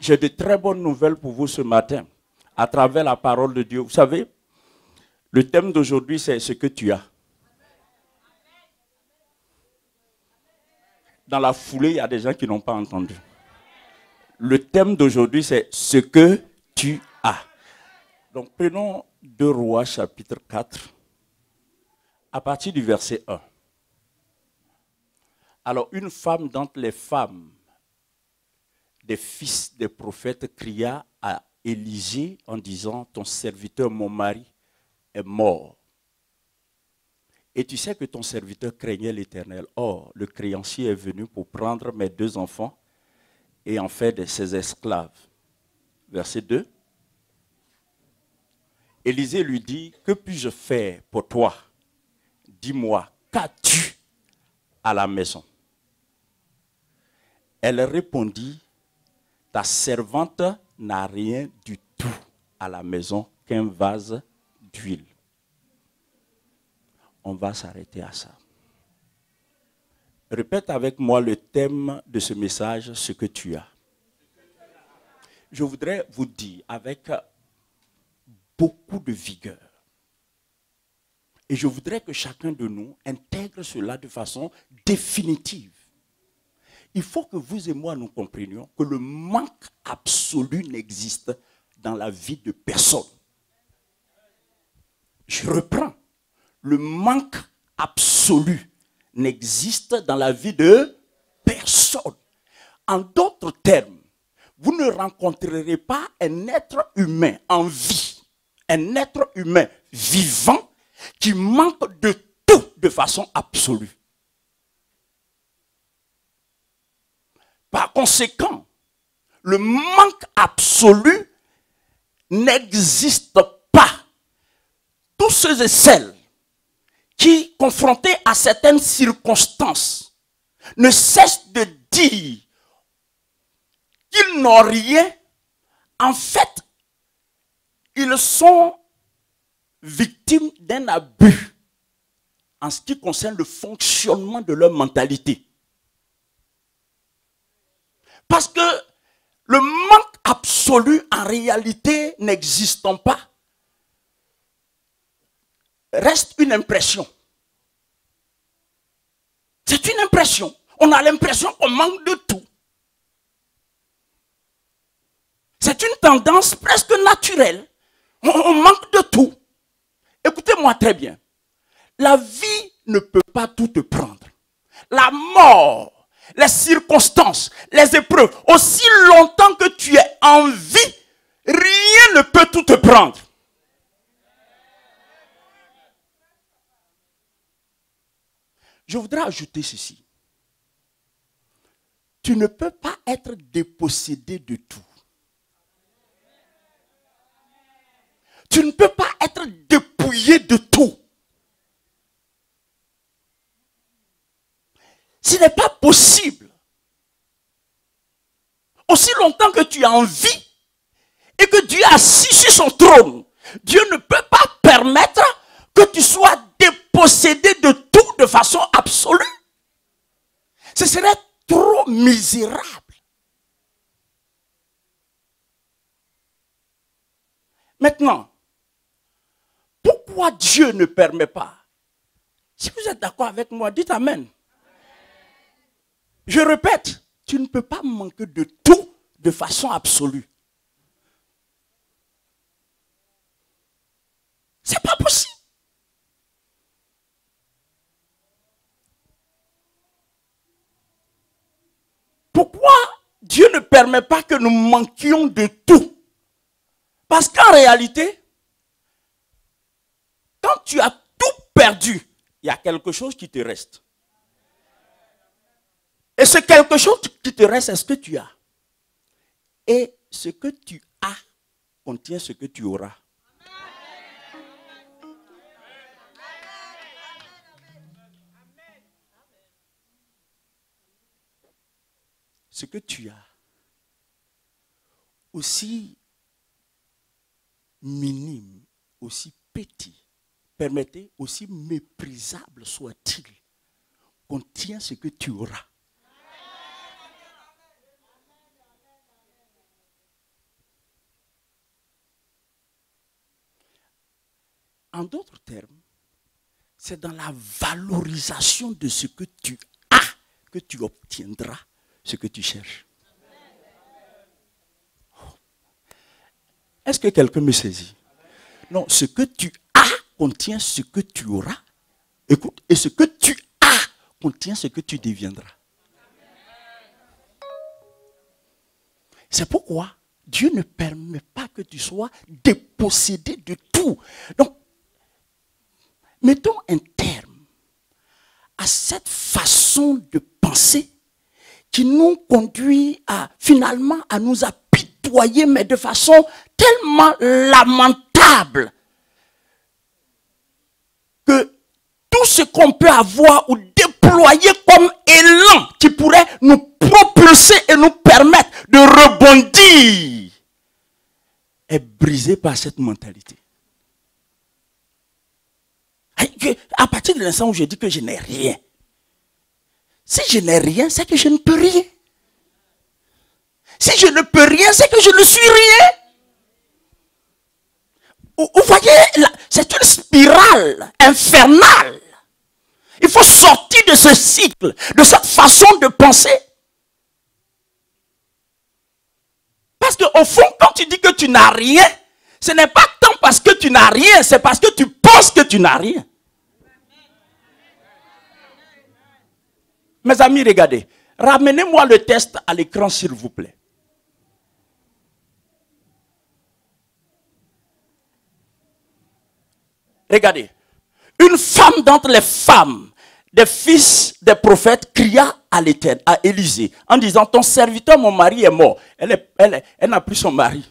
J'ai de très bonnes nouvelles pour vous ce matin, à travers la parole de Dieu. Vous savez, le thème d'aujourd'hui, c'est ce que tu as. Dans la foulée, il y a des gens qui n'ont pas entendu. Le thème d'aujourd'hui, c'est ce que tu as. Donc, prenons 2 Rois, chapitre 4, à partir du verset 1. Alors, une femme d'entre les femmes des fils des prophètes cria à Élisée en disant, ton serviteur, mon mari, est mort. Et tu sais que ton serviteur craignait l'Éternel. Or, le créancier est venu pour prendre mes 2 enfants et en faire de ses esclaves. Verset 2. Élisée lui dit, que puis-je faire pour toi? Dis-moi, qu'as-tu à la maison? Elle répondit, ta servante n'a rien du tout à la maison qu'un vase d'huile. On va s'arrêter à ça. Répète avec moi le thème de ce message, ce que tu as. Je voudrais vous dire avec beaucoup de vigueur. Et je voudrais que chacun de nous intègre cela de façon définitive. Il faut que vous et moi nous comprenions que le manque absolu n'existe dans la vie de personne. Je reprends. Le manque absolu n'existe dans la vie de personne. En d'autres termes, vous ne rencontrerez pas un être humain en vie, un être humain vivant qui manque de tout de façon absolue. Par conséquent, le manque absolu n'existe pas. Tous ceux et celles qui, confrontés à certaines circonstances, ne cessent de dire qu'ils n'ont rien, en fait, ils sont victimes d'un abus en ce qui concerne le fonctionnement de leur mentalité. Parce que le manque absolu, en réalité, n'existant pas, reste une impression. C'est une impression. On a l'impression qu'on manque de tout. C'est une tendance presque naturelle. On manque de tout. Écoutez-moi très bien. La vie ne peut pas tout te prendre. La mort, les circonstances, les épreuves, aussi longtemps que tu es en vie, rien ne peut tout te prendre. Je voudrais ajouter ceci. Tu ne peux pas être dépossédé de tout. Tu ne peux pas être dépouillé de tout. Ce n'est pas possible. Aussi longtemps que tu es en vie et que Dieu est assis sur son trône, Dieu ne peut pas permettre que tu sois dépossédé de tout de façon absolue. Ce serait trop misérable. Maintenant, pourquoi Dieu ne permet pas? Si vous êtes d'accord avec moi, dites Amen. Je répète, tu ne peux pas manquer de tout de façon absolue. C'est pas possible. Pourquoi Dieu ne permet pas que nous manquions de tout? Parce qu'en réalité, quand tu as tout perdu, il y a quelque chose qui te reste. Et ce quelque chose qui te reste, c'est ce que tu as. Et ce que tu as contient ce que tu auras. Ce que tu as, aussi minime, aussi petit, permettez, aussi méprisable soit-il, contient ce que tu auras. En d'autres termes, c'est dans la valorisation de ce que tu as que tu obtiendras ce que tu cherches. Est-ce que quelqu'un me saisit? Non, ce que tu as contient ce que tu auras. Écoute, et ce que tu as contient ce que tu deviendras. C'est pourquoi Dieu ne permet pas que tu sois dépossédé de tout. Donc, mettons un terme à cette façon de penser qui nous conduit finalement à nous apitoyer, mais de façon tellement lamentable que tout ce qu'on peut avoir ou déployer comme élan qui pourrait nous propulser et nous permettre de rebondir est brisé par cette mentalité. À partir de l'instant où je dis que je n'ai rien, si je n'ai rien, c'est que je ne peux rien. Si je ne peux rien, c'est que je ne suis rien. Vous voyez, c'est une spirale infernale. Il faut sortir de ce cycle, de cette façon de penser. Parce qu'au fond, quand tu dis que tu n'as rien, ce n'est pas tant parce que tu n'as rien, c'est parce que tu penses que tu n'as rien. Mes amis, regardez. Ramenez-moi le test à l'écran, s'il vous plaît. Regardez. Une femme d'entre les femmes des fils des prophètes cria à l'Éternel, à Élisée, en disant, ton serviteur, mon mari est mort. Elle n'a plus son mari.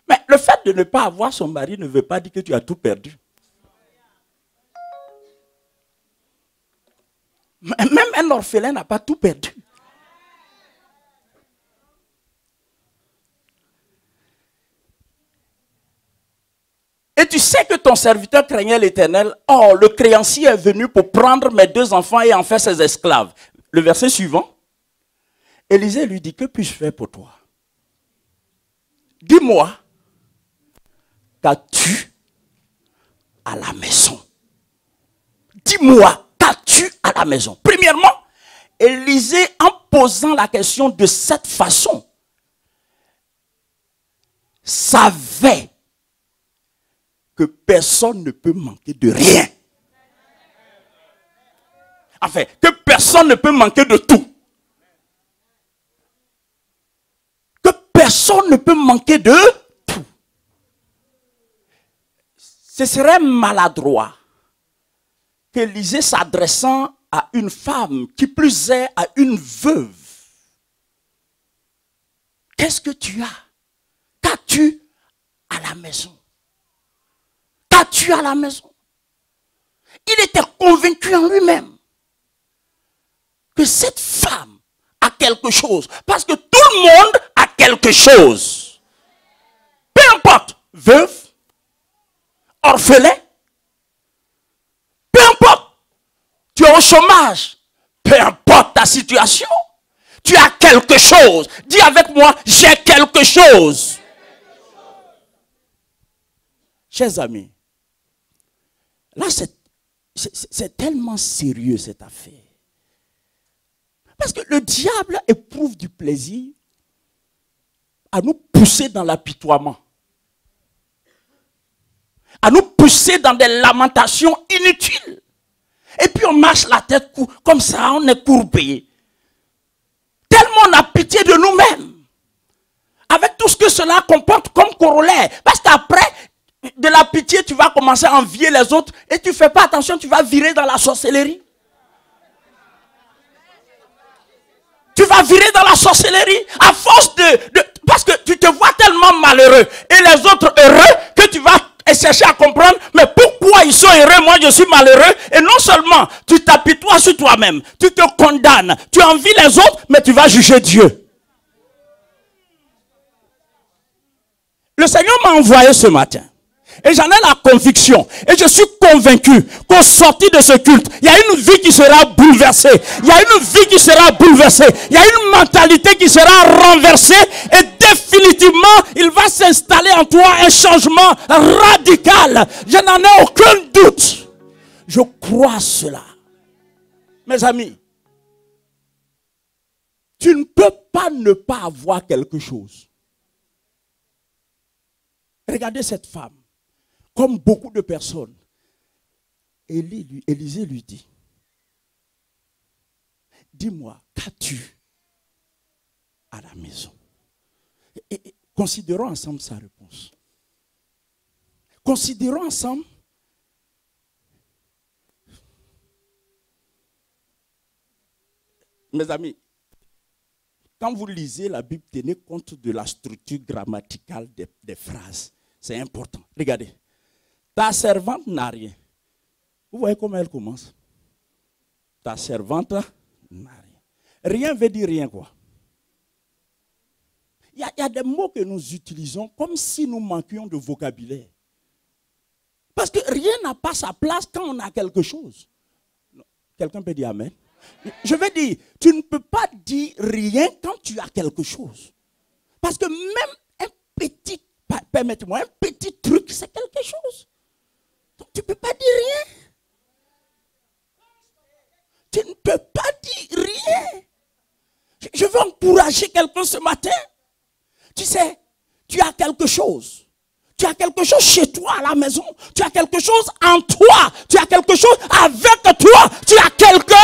Mais le fait de ne pas avoir son mari ne veut pas dire que tu as tout perdu. Même un orphelin n'a pas tout perdu. Et tu sais que ton serviteur craignait l'Éternel. Or, le créancier est venu pour prendre mes 2 enfants et en faire ses esclaves. Le verset suivant. Élisée lui dit, que puis-je faire pour toi? Dis-moi, qu'as-tu à la maison? Dis-moi, qu'as-tu à la maison? Premièrement, Élisée, en posant la question de cette façon, savait que personne ne peut manquer de rien. Enfin, que personne ne peut manquer de tout. Que personne ne peut manquer de tout. Ce serait maladroit qu'Élisée, s'adressant à une femme, qui plus est à une veuve, qu'est-ce que tu as? Qu'as-tu à la maison? Qu'as-tu à la maison? Il était convaincu en lui-même que cette femme a quelque chose. Parce que tout le monde a quelque chose. Peu importe, veuve, orphelin, peu importe, tu es au chômage, peu importe ta situation, tu as quelque chose. Dis avec moi, j'ai quelque chose. Chers amis, là c'est tellement sérieux cette affaire. Parce que le diable éprouve du plaisir à nous pousser dans l'apitoiement. À nous pousser dans des lamentations inutiles. Et puis on marche la tête comme ça, on est courbé. Tellement on a pitié de nous-mêmes. Avec tout ce que cela comporte comme corollaire. Parce qu'après, de la pitié, tu vas commencer à envier les autres. Et tu ne fais pas attention, tu vas virer dans la sorcellerie. Tu vas virer dans la sorcellerie. À force parce que tu te vois tellement malheureux. Et les autres heureux que tu vas chercher à comprendre. Mais pourquoi ils sont heureux, moi je suis malheureux. Et non seulement tu t'apitoies sur toi-même. Tu te condamnes. Tu envies les autres, mais tu vas juger Dieu. Le Seigneur m'a envoyé ce matin Et j'en ai la conviction. Et je suis convaincu qu'au sortir de ce culte, il y a une vie qui sera bouleversée. Il y a une vie qui sera bouleversée. Il y a une mentalité qui sera renversée. Et définitivement, il va s'installer en toi un changement radical. Je n'en ai aucun doute. Je crois cela. Mes amis, tu ne peux pas ne pas avoir quelque chose. Regardez cette femme. Comme beaucoup de personnes, Élisée lui dit, dis-moi, qu'as-tu à la maison? Et considérons ensemble sa réponse. Considérons ensemble mes amis, quand vous lisez la Bible, tenez compte de la structure grammaticale des phrases. C'est important. Regardez. Ta servante n'a rien. Vous voyez comment elle commence? Ta servante n'a rien. Rien veut dire rien quoi. Il y a des mots que nous utilisons comme si nous manquions de vocabulaire. Parce que rien n'a pas sa place quand on a quelque chose. Quelqu'un peut dire amen? Je veux dire, tu ne peux pas dire rien quand tu as quelque chose. Parce que même un petit, permettez-moi, un petit truc, c'est quelque chose. Donc tu ne peux pas dire rien. Tu ne peux pas dire rien. Je veux encourager quelqu'un ce matin. Tu sais, tu as quelque chose. Tu as quelque chose chez toi à la maison. Tu as quelque chose en toi. Tu as quelque chose avec toi. Tu as quelque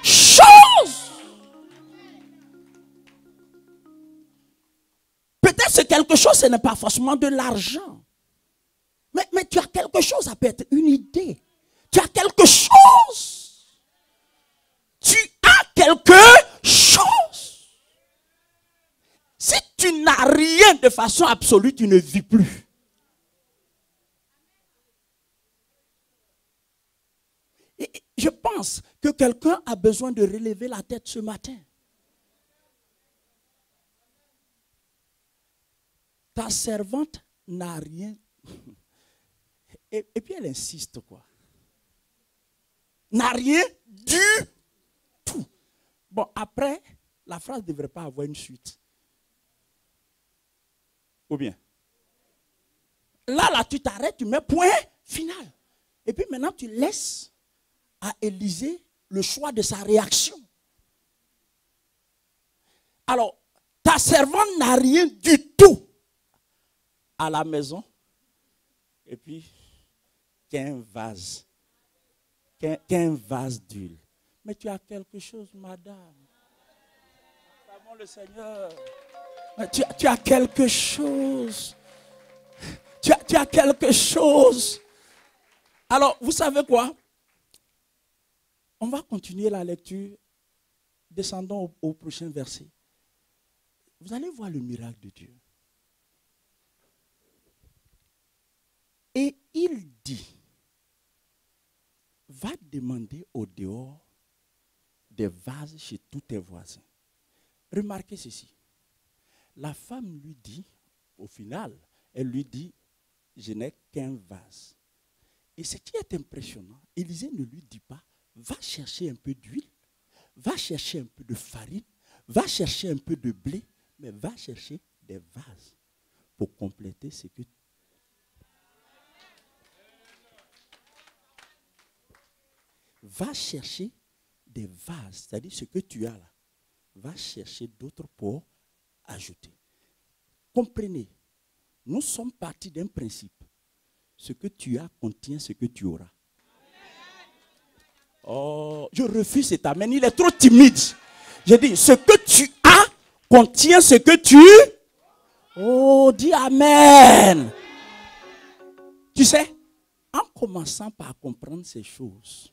chose. Peut-être que quelque chose, ce n'est pas forcément de l'argent. Mais tu as quelque chose, ça peut être une idée. Tu as quelque chose. Tu as quelque chose. Si tu n'as rien de façon absolue, tu ne vis plus. Et je pense que quelqu'un a besoin de relever la tête ce matin. Ta servante n'a rien. Et puis elle insiste quoi. N'a rien du tout. Bon, après, la phrase ne devrait pas avoir une suite. Ou bien? Là, tu t'arrêtes, tu mets point final. Et puis maintenant, tu laisses à Élisée le choix de sa réaction. Alors, ta servante n'a rien du tout à la maison. Et puis, qu'un vase d'huile. Mais tu as quelque chose, madame. Savons le Seigneur. Tu as quelque chose. Tu as quelque chose. Alors, vous savez quoi? On va continuer la lecture. Descendons au prochain verset. Vous allez voir le miracle de Dieu. Et il dit, va demander au dehors des vases chez tous tes voisins. Remarquez ceci. La femme lui dit, au final, elle lui dit, je n'ai qu'un vase. Et ce qui est impressionnant, Élisée ne lui dit pas, va chercher un peu d'huile, va chercher un peu de farine, va chercher un peu de blé, mais va chercher des vases pour compléter ce que tu va chercher des vases, c'est-à-dire ce que tu as là. Va chercher d'autres pour ajouter. Comprenez, nous sommes partis d'un principe. Ce que tu as contient ce que tu auras. Oh, je refuse cet amen, il est trop timide. J'ai dit, ce que tu as contient ce que tu... Oh, dis amen. Tu sais, en commençant par comprendre ces choses,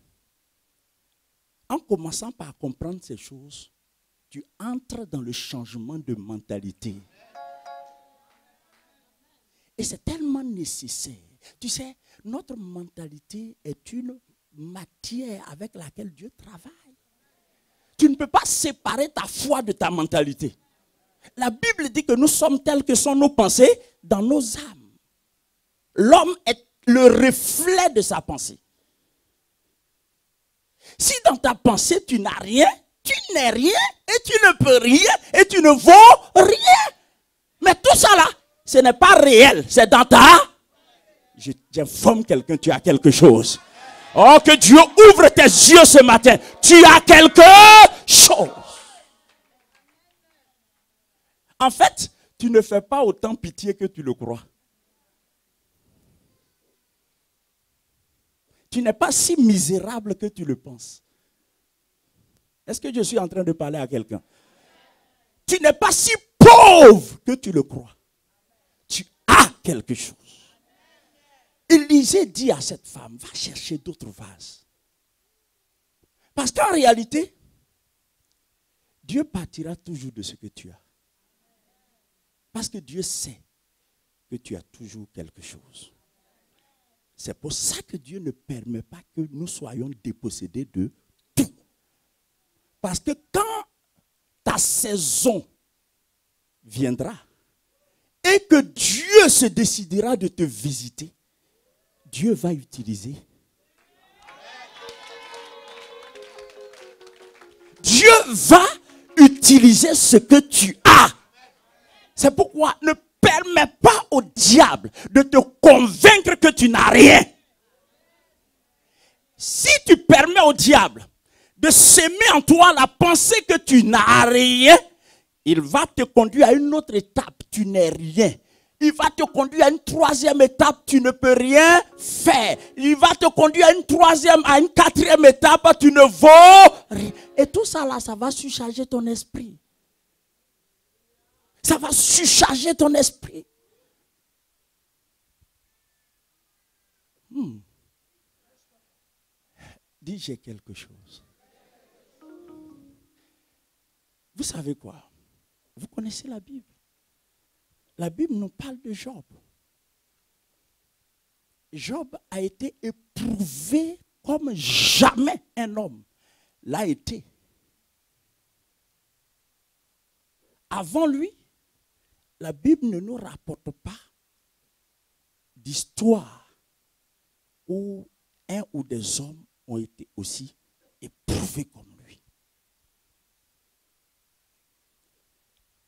tu entres dans le changement de mentalité. Et c'est tellement nécessaire. Tu sais, notre mentalité est une matière avec laquelle Dieu travaille. Tu ne peux pas séparer ta foi de ta mentalité. La Bible dit que nous sommes tels que sont nos pensées dans nos âmes. L'homme est le reflet de sa pensée. Si dans ta pensée tu n'as rien, tu n'es rien et tu ne peux rien et tu ne vaux rien. Mais tout ça là, ce n'est pas réel, c'est dans ta... J'informe quelqu'un, tu as quelque chose. Oh, que Dieu ouvre tes yeux ce matin. Tu as quelque chose. En fait, tu ne fais pas autant pitié que tu le crois. Tu n'es pas si misérable que tu le penses. Est-ce que je suis en train de parler à quelqu'un? Tu n'es pas si pauvre que tu le crois. Tu as quelque chose. Élisée dit à cette femme, va chercher d'autres vases. Parce qu'en réalité, Dieu partira toujours de ce que tu as. Parce que Dieu sait que tu as toujours quelque chose. C'est pour ça que Dieu ne permet pas que nous soyons dépossédés de tout. Parce que quand ta saison viendra et que Dieu se décidera de te visiter, Dieu va utiliser. Dieu va utiliser ce que tu as. C'est pourquoi ne permets pas au diable de te convaincre que tu n'as rien. Si tu permets au diable de s'aimer en toi la pensée que tu n'as rien, il va te conduire à une autre étape, tu n'es rien. Il va te conduire à une troisième étape, tu ne peux rien faire. Il va te conduire à une troisième, à une quatrième étape, tu ne vaux rien. Et tout ça là, ça va surcharger ton esprit. Ça va surcharger ton esprit. Dis, j'ai quelque chose. Vous savez quoi? Vous connaissez la Bible. La Bible nous parle de Job. Job a été éprouvé comme jamais un homme l'a été. Avant lui, la Bible ne nous rapporte pas d'histoire où un ou des hommes ont été aussi éprouvés comme lui.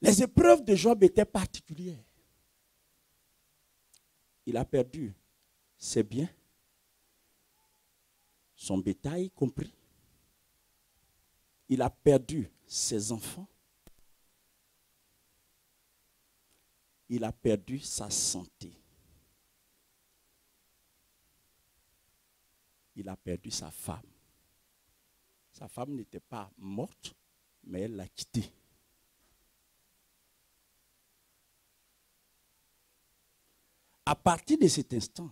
Les épreuves de Job étaient particulières. Il a perdu ses biens, son bétail compris. Il a perdu ses enfants. Il a perdu sa santé. Il a perdu sa femme. Sa femme n'était pas morte, mais elle l'a quitté. À partir de cet instant,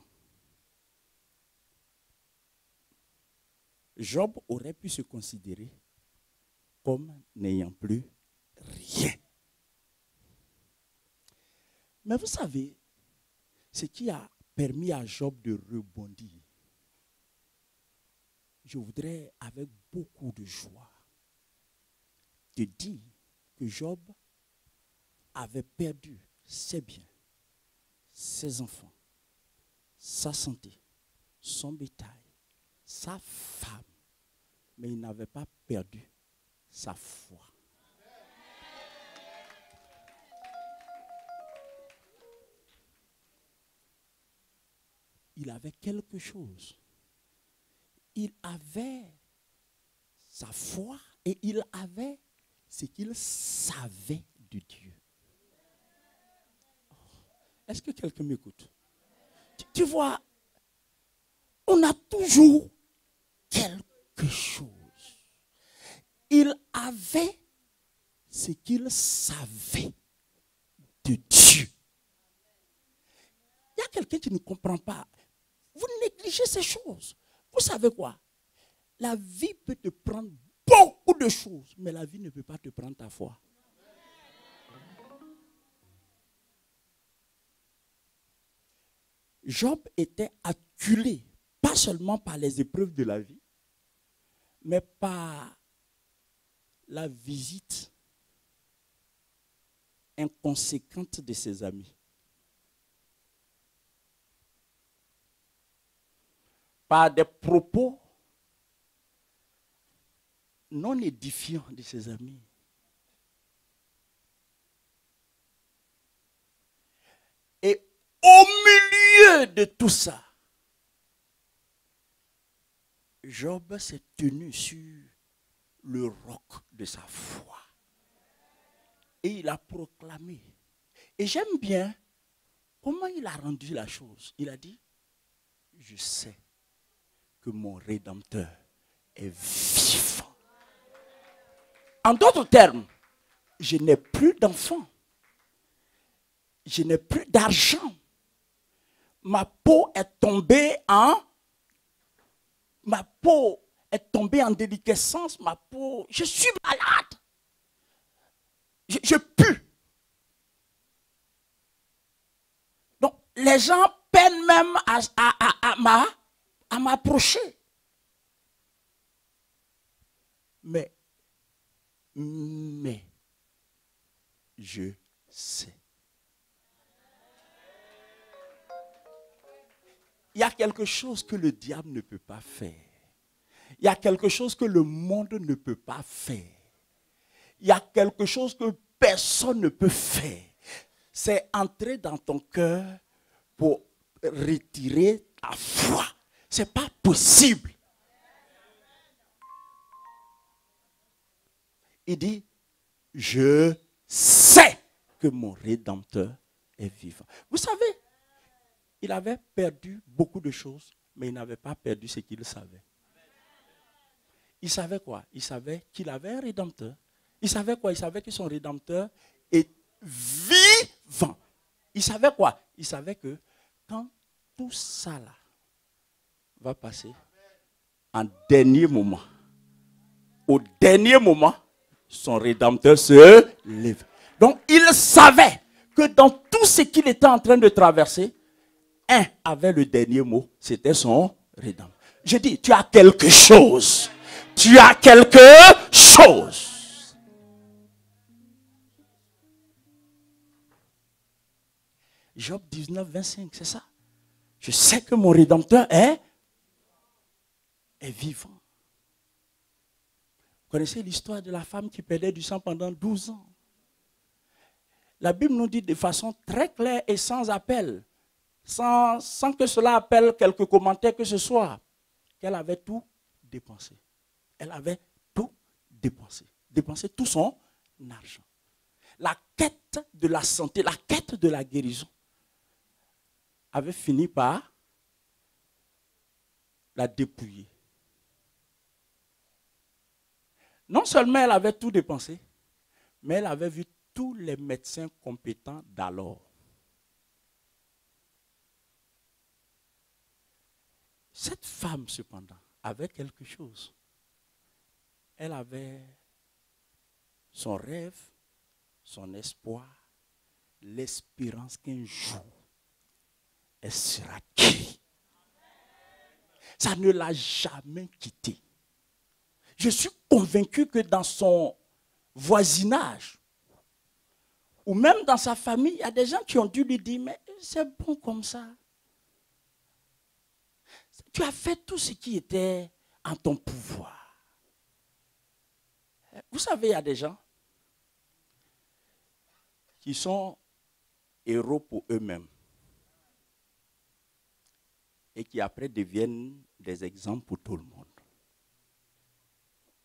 Job aurait pu se considérer comme n'ayant plus rien. Mais vous savez, ce qui a permis à Job de rebondir, je voudrais avec beaucoup de joie te dire que Job avait perdu ses biens, ses enfants, sa santé, son bétail, sa femme, mais il n'avait pas perdu sa foi. Il avait quelque chose. Il avait sa foi et il avait ce qu'il savait de Dieu. Est-ce que quelqu'un m'écoute? Tu vois, on a toujours quelque chose. Il avait ce qu'il savait de Dieu. Il y a quelqu'un qui ne comprend pas. Vous négligez ces choses. Vous savez quoi? La vie peut te prendre beaucoup de choses, mais la vie ne peut pas te prendre ta foi. Job était acculé, pas seulement par les épreuves de la vie, mais par la visite inconséquente de ses amis. par des propos non édifiants de ses amis. Et au milieu de tout ça, Job s'est tenu sur le roc de sa foi. Et il a proclamé. Et j'aime bien comment il a rendu la chose. Il a dit, je sais que mon Rédempteur est vivant. En d'autres termes, je n'ai plus d'enfants. Je n'ai plus d'argent. Ma peau est tombée en déliquescence. Ma peau, je suis malade. Je pue. Donc, les gens peinent même à m'approcher. Mais, je sais. Il y a quelque chose que le diable ne peut pas faire. Il y a quelque chose que le monde ne peut pas faire. Il y a quelque chose que personne ne peut faire. C'est entrer dans ton cœur pour retirer ta foi. Ce n'est pas possible. Il dit, je sais que mon Rédempteur est vivant. Vous savez, il avait perdu beaucoup de choses, mais il n'avait pas perdu ce qu'il savait. Il savait quoi? Il savait qu'il avait un Rédempteur. Il savait quoi? Il savait que son Rédempteur est vivant. Il savait quoi? Il savait que quand tout ça là va passer, en dernier moment, au dernier moment, son Rédempteur se lève. Donc il savait que dans tout ce qu'il était en train de traverser, un avait le dernier mot, c'était son Rédempteur. Je dis, tu as quelque chose. Tu as quelque chose. Job 19, 25, c'est ça. Je sais que mon Rédempteur est vivant. Vous connaissez l'histoire de la femme qui perdait du sang pendant 12 ans. La Bible nous dit de façon très claire et sans appel, sans que cela appelle quelques commentaires que ce soit, qu'elle avait tout dépensé. Elle avait tout dépensé. Dépensé tout son argent. La quête de la santé, la quête de la guérison avait fini par la dépouiller. Non seulement elle avait tout dépensé, mais elle avait vu tous les médecins compétents d'alors. Cette femme, cependant, avait quelque chose. Elle avait son rêve, son espoir, l'espérance qu'un jour, elle sera guérie. Ça ne l'a jamais quittée. Je suis convaincu que dans son voisinage, ou même dans sa famille, il y a des gens qui ont dû lui dire, mais c'est bon comme ça. Tu as fait tout ce qui était en ton pouvoir. Vous savez, il y a des gens qui sont héros pour eux-mêmes et qui après deviennent des exemples pour tout le monde.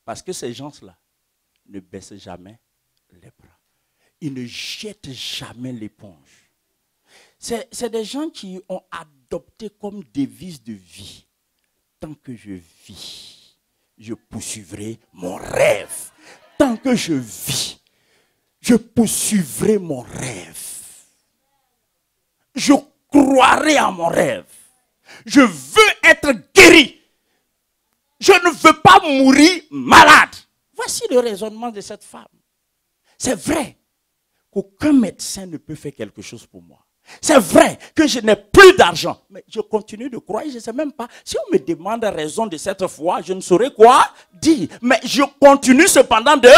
Parce que ces gens-là ne baissent jamais les bras. Ils ne jettent jamais l'éponge. C'est des gens qui ont adopté comme devise de vie. Tant que je vis, je poursuivrai mon rêve. Tant que je vis, je poursuivrai mon rêve. Je croirai à mon rêve. Je veux être guéri. Je ne veux pas mourir malade. Voici le raisonnement de cette femme. C'est vrai qu'aucun médecin ne peut faire quelque chose pour moi. C'est vrai que je n'ai plus d'argent, mais je continue de croire. Je ne sais même pas. Si on me demande la raison de cette foi, je ne saurais quoi dire. Mais je continue cependant de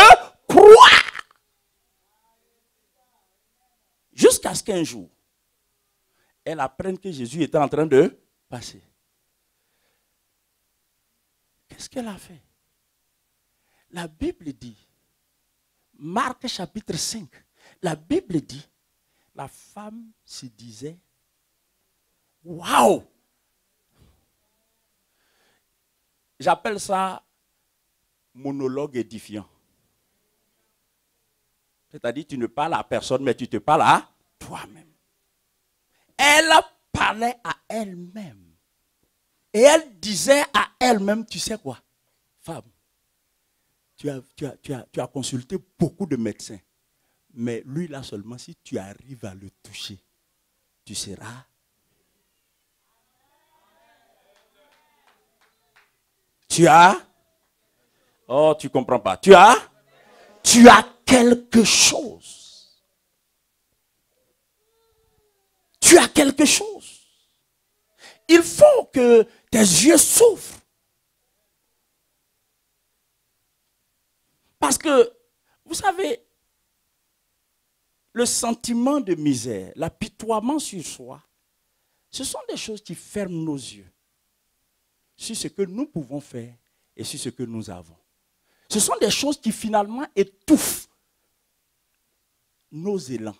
croire. Jusqu'à ce qu'un jour, elle apprenne que Jésus était en train de passer. qu'est-ce qu'elle a fait? La Bible dit, Marc chapitre 5, la Bible dit, la femme se disait, waouh! J'appelle ça monologue édifiant. C'est-à-dire, tu ne parles à personne, mais tu te parles à toi-même. Elle parlait à elle-même. Et elle disait à elle-même, tu sais quoi, femme, tu as consulté beaucoup de médecins. Mais lui, là seulement, si tu arrives à le toucher, tu seras. Tu as. Oh, tu ne comprends pas. Tu as quelque chose. Tu as quelque chose. Il faut que tes yeux s'ouvrent. Parce que, vous savez, le sentiment de misère, l'apitoiement sur soi, ce sont des choses qui ferment nos yeux sur ce que nous pouvons faire et sur ce que nous avons. Ce sont des choses qui finalement étouffent nos élans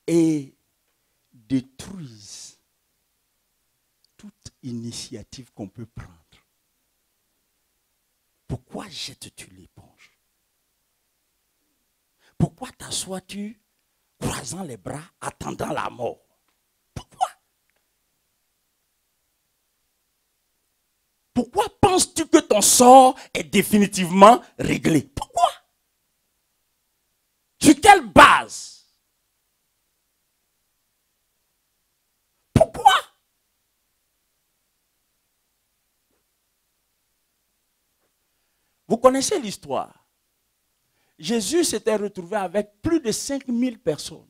et détruisent toute initiative qu'on peut prendre. Pourquoi jettes-tu l'éponge? Pourquoi t'assois-tu croisant les bras, attendant la mort? Pourquoi? Pourquoi penses-tu que ton sort est définitivement réglé? Pourquoi? Sur quelle base? Pourquoi? Vous connaissez l'histoire. Jésus s'était retrouvé avec plus de 5000 personnes.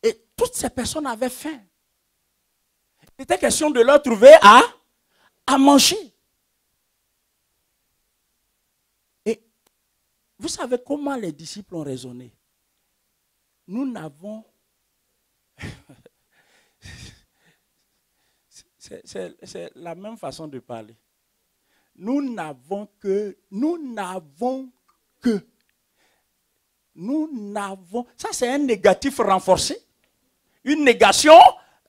Et toutes ces personnes avaient faim. Il était question de leur trouver à manger. Et vous savez comment les disciples ont raisonné? Nous n'avons... c'est la même façon de parler. Nous n'avons que, ça c'est un négatif renforcé, une négation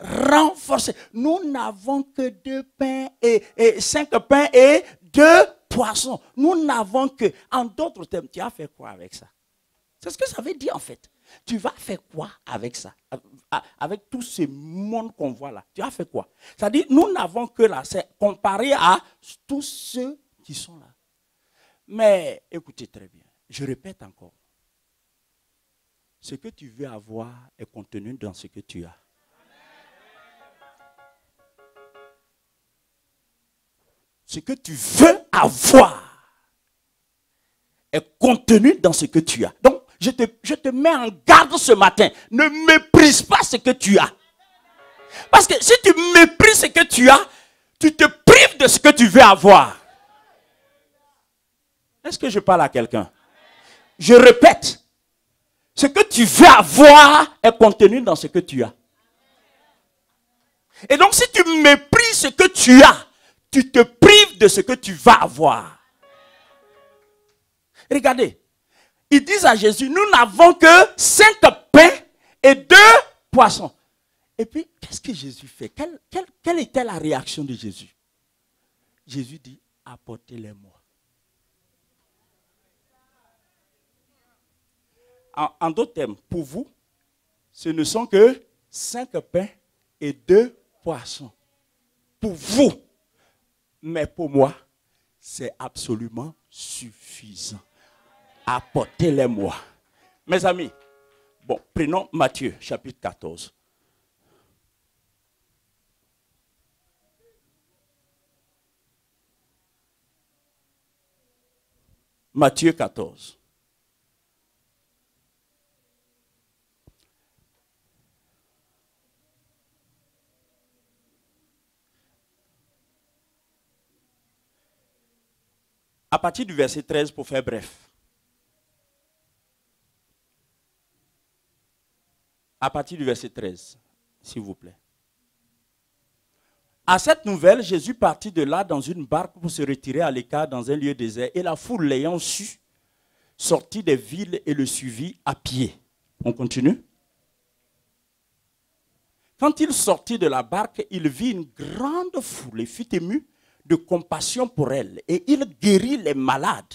renforcée. Nous n'avons que 2 pains et 5 pains et 2 poissons. Nous n'avons que, en d'autres termes, tu as fait quoi avec ça? C'est ce que ça veut dire en fait. Tu vas faire quoi avec ça? Avec tout ce monde qu'on voit là. Tu as fait quoi? C'est-à-dire, nous n'avons que là, c'est comparé à tous ceux qui sont là. Mais écoutez très bien, je répète encore. Ce que tu veux avoir est contenu dans ce que tu as. Ce que tu veux avoir est contenu dans ce que tu as. Donc, je te mets en garde ce matin. Ne méprise pas ce que tu as. Parce que si tu méprises ce que tu as, tu te prives de ce que tu veux avoir. Est-ce que je parle à quelqu'un? Je répète. Ce que tu veux avoir est contenu dans ce que tu as. Et donc si tu méprises ce que tu as, tu te prives de ce que tu vas avoir. Regardez. Ils disent à Jésus, nous n'avons que 5 pains et 2 poissons. Et puis, qu'est-ce que Jésus fait? Quelle était la réaction de Jésus? Jésus dit, apportez-les-moi. En d'autres termes, pour vous, ce ne sont que 5 pains et 2 poissons. Pour vous. Mais pour moi, c'est absolument suffisant. Apportez-les-moi. Mes amis, bon, prenons Matthieu, chapitre 14. Matthieu 14. À partir du verset 13, pour faire bref. À partir du verset 13, s'il vous plaît. À cette nouvelle, Jésus partit de là dans une barque pour se retirer à l'écart dans un lieu désert. Et la foule, l'ayant su, sortit des villes et le suivit à pied. On continue. Quand il sortit de la barque, il vit une grande foule et fut ému de compassion pour elle. Et il guérit les malades.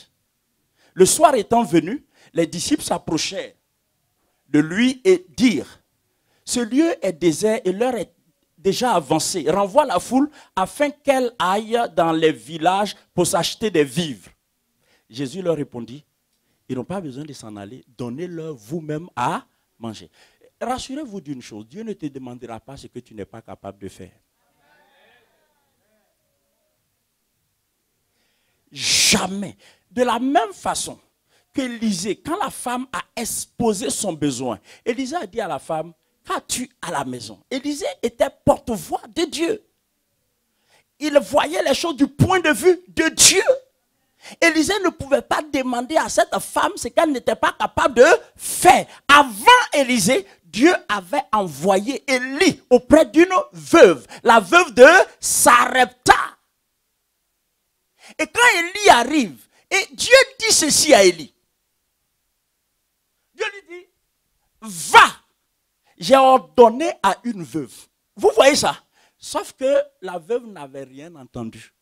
Le soir étant venu, les disciples s'approchèrent de lui et dirent, « Ce lieu est désert et l'heure est déjà avancée. Renvoie la foule afin qu'elle aille dans les villages pour s'acheter des vivres. » Jésus leur répondit, « Ils n'ont pas besoin de s'en aller. Donnez-leur vous-même à manger. » Rassurez-vous d'une chose, Dieu ne te demandera pas ce que tu n'es pas capable de faire. Jamais. De la même façon qu'Élisée, quand la femme a exposé son besoin, Élisée a dit à la femme, qu'as-tu à la maison? Élisée était porte-voix de Dieu. Il voyait les choses du point de vue de Dieu. Élisée ne pouvait pas demander à cette femme ce qu'elle n'était pas capable de faire. Avant Élisée, Dieu avait envoyé Élie auprès d'une veuve, la veuve de Sarepta. Et quand Élie arrive, et Dieu dit ceci à Élie. Dieu lui dit, va, j'ai ordonné à une veuve. Vous voyez ça? Sauf que la veuve n'avait rien entendu.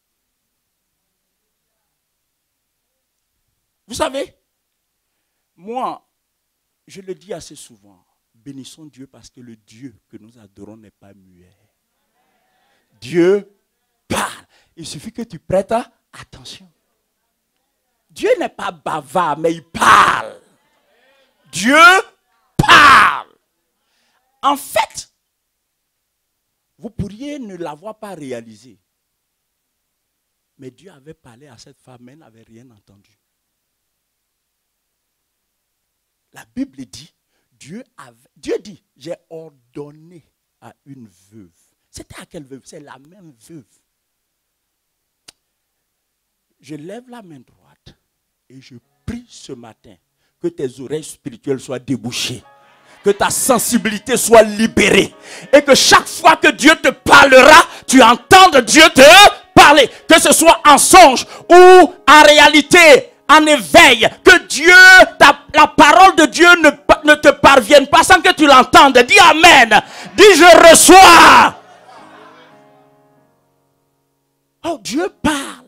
Vous savez, moi, je le dis assez souvent, bénissons Dieu parce que le Dieu que nous adorons n'est pas muet. Dieu parle. Il suffit que tu prêtes attention. Dieu n'est pas bavard, mais il parle. Dieu parle. En fait, vous pourriez ne l'avoir pas réalisé. Mais Dieu avait parlé à cette femme, mais elle n'avait rien entendu. La Bible dit, Dieu dit, j'ai ordonné à une veuve. C'était à quelle veuve? C'est la même veuve. Je lève la main droite et je prie ce matin que tes oreilles spirituelles soient débouchées, que ta sensibilité soit libérée et que chaque fois que Dieu te parlera, tu entendes Dieu te parler, que ce soit en songe ou en réalité, en éveil, que Dieu, la parole de Dieu ne te parvienne pas sans que tu l'entendes. Dis Amen. Dis je reçois. Oh, Dieu parle.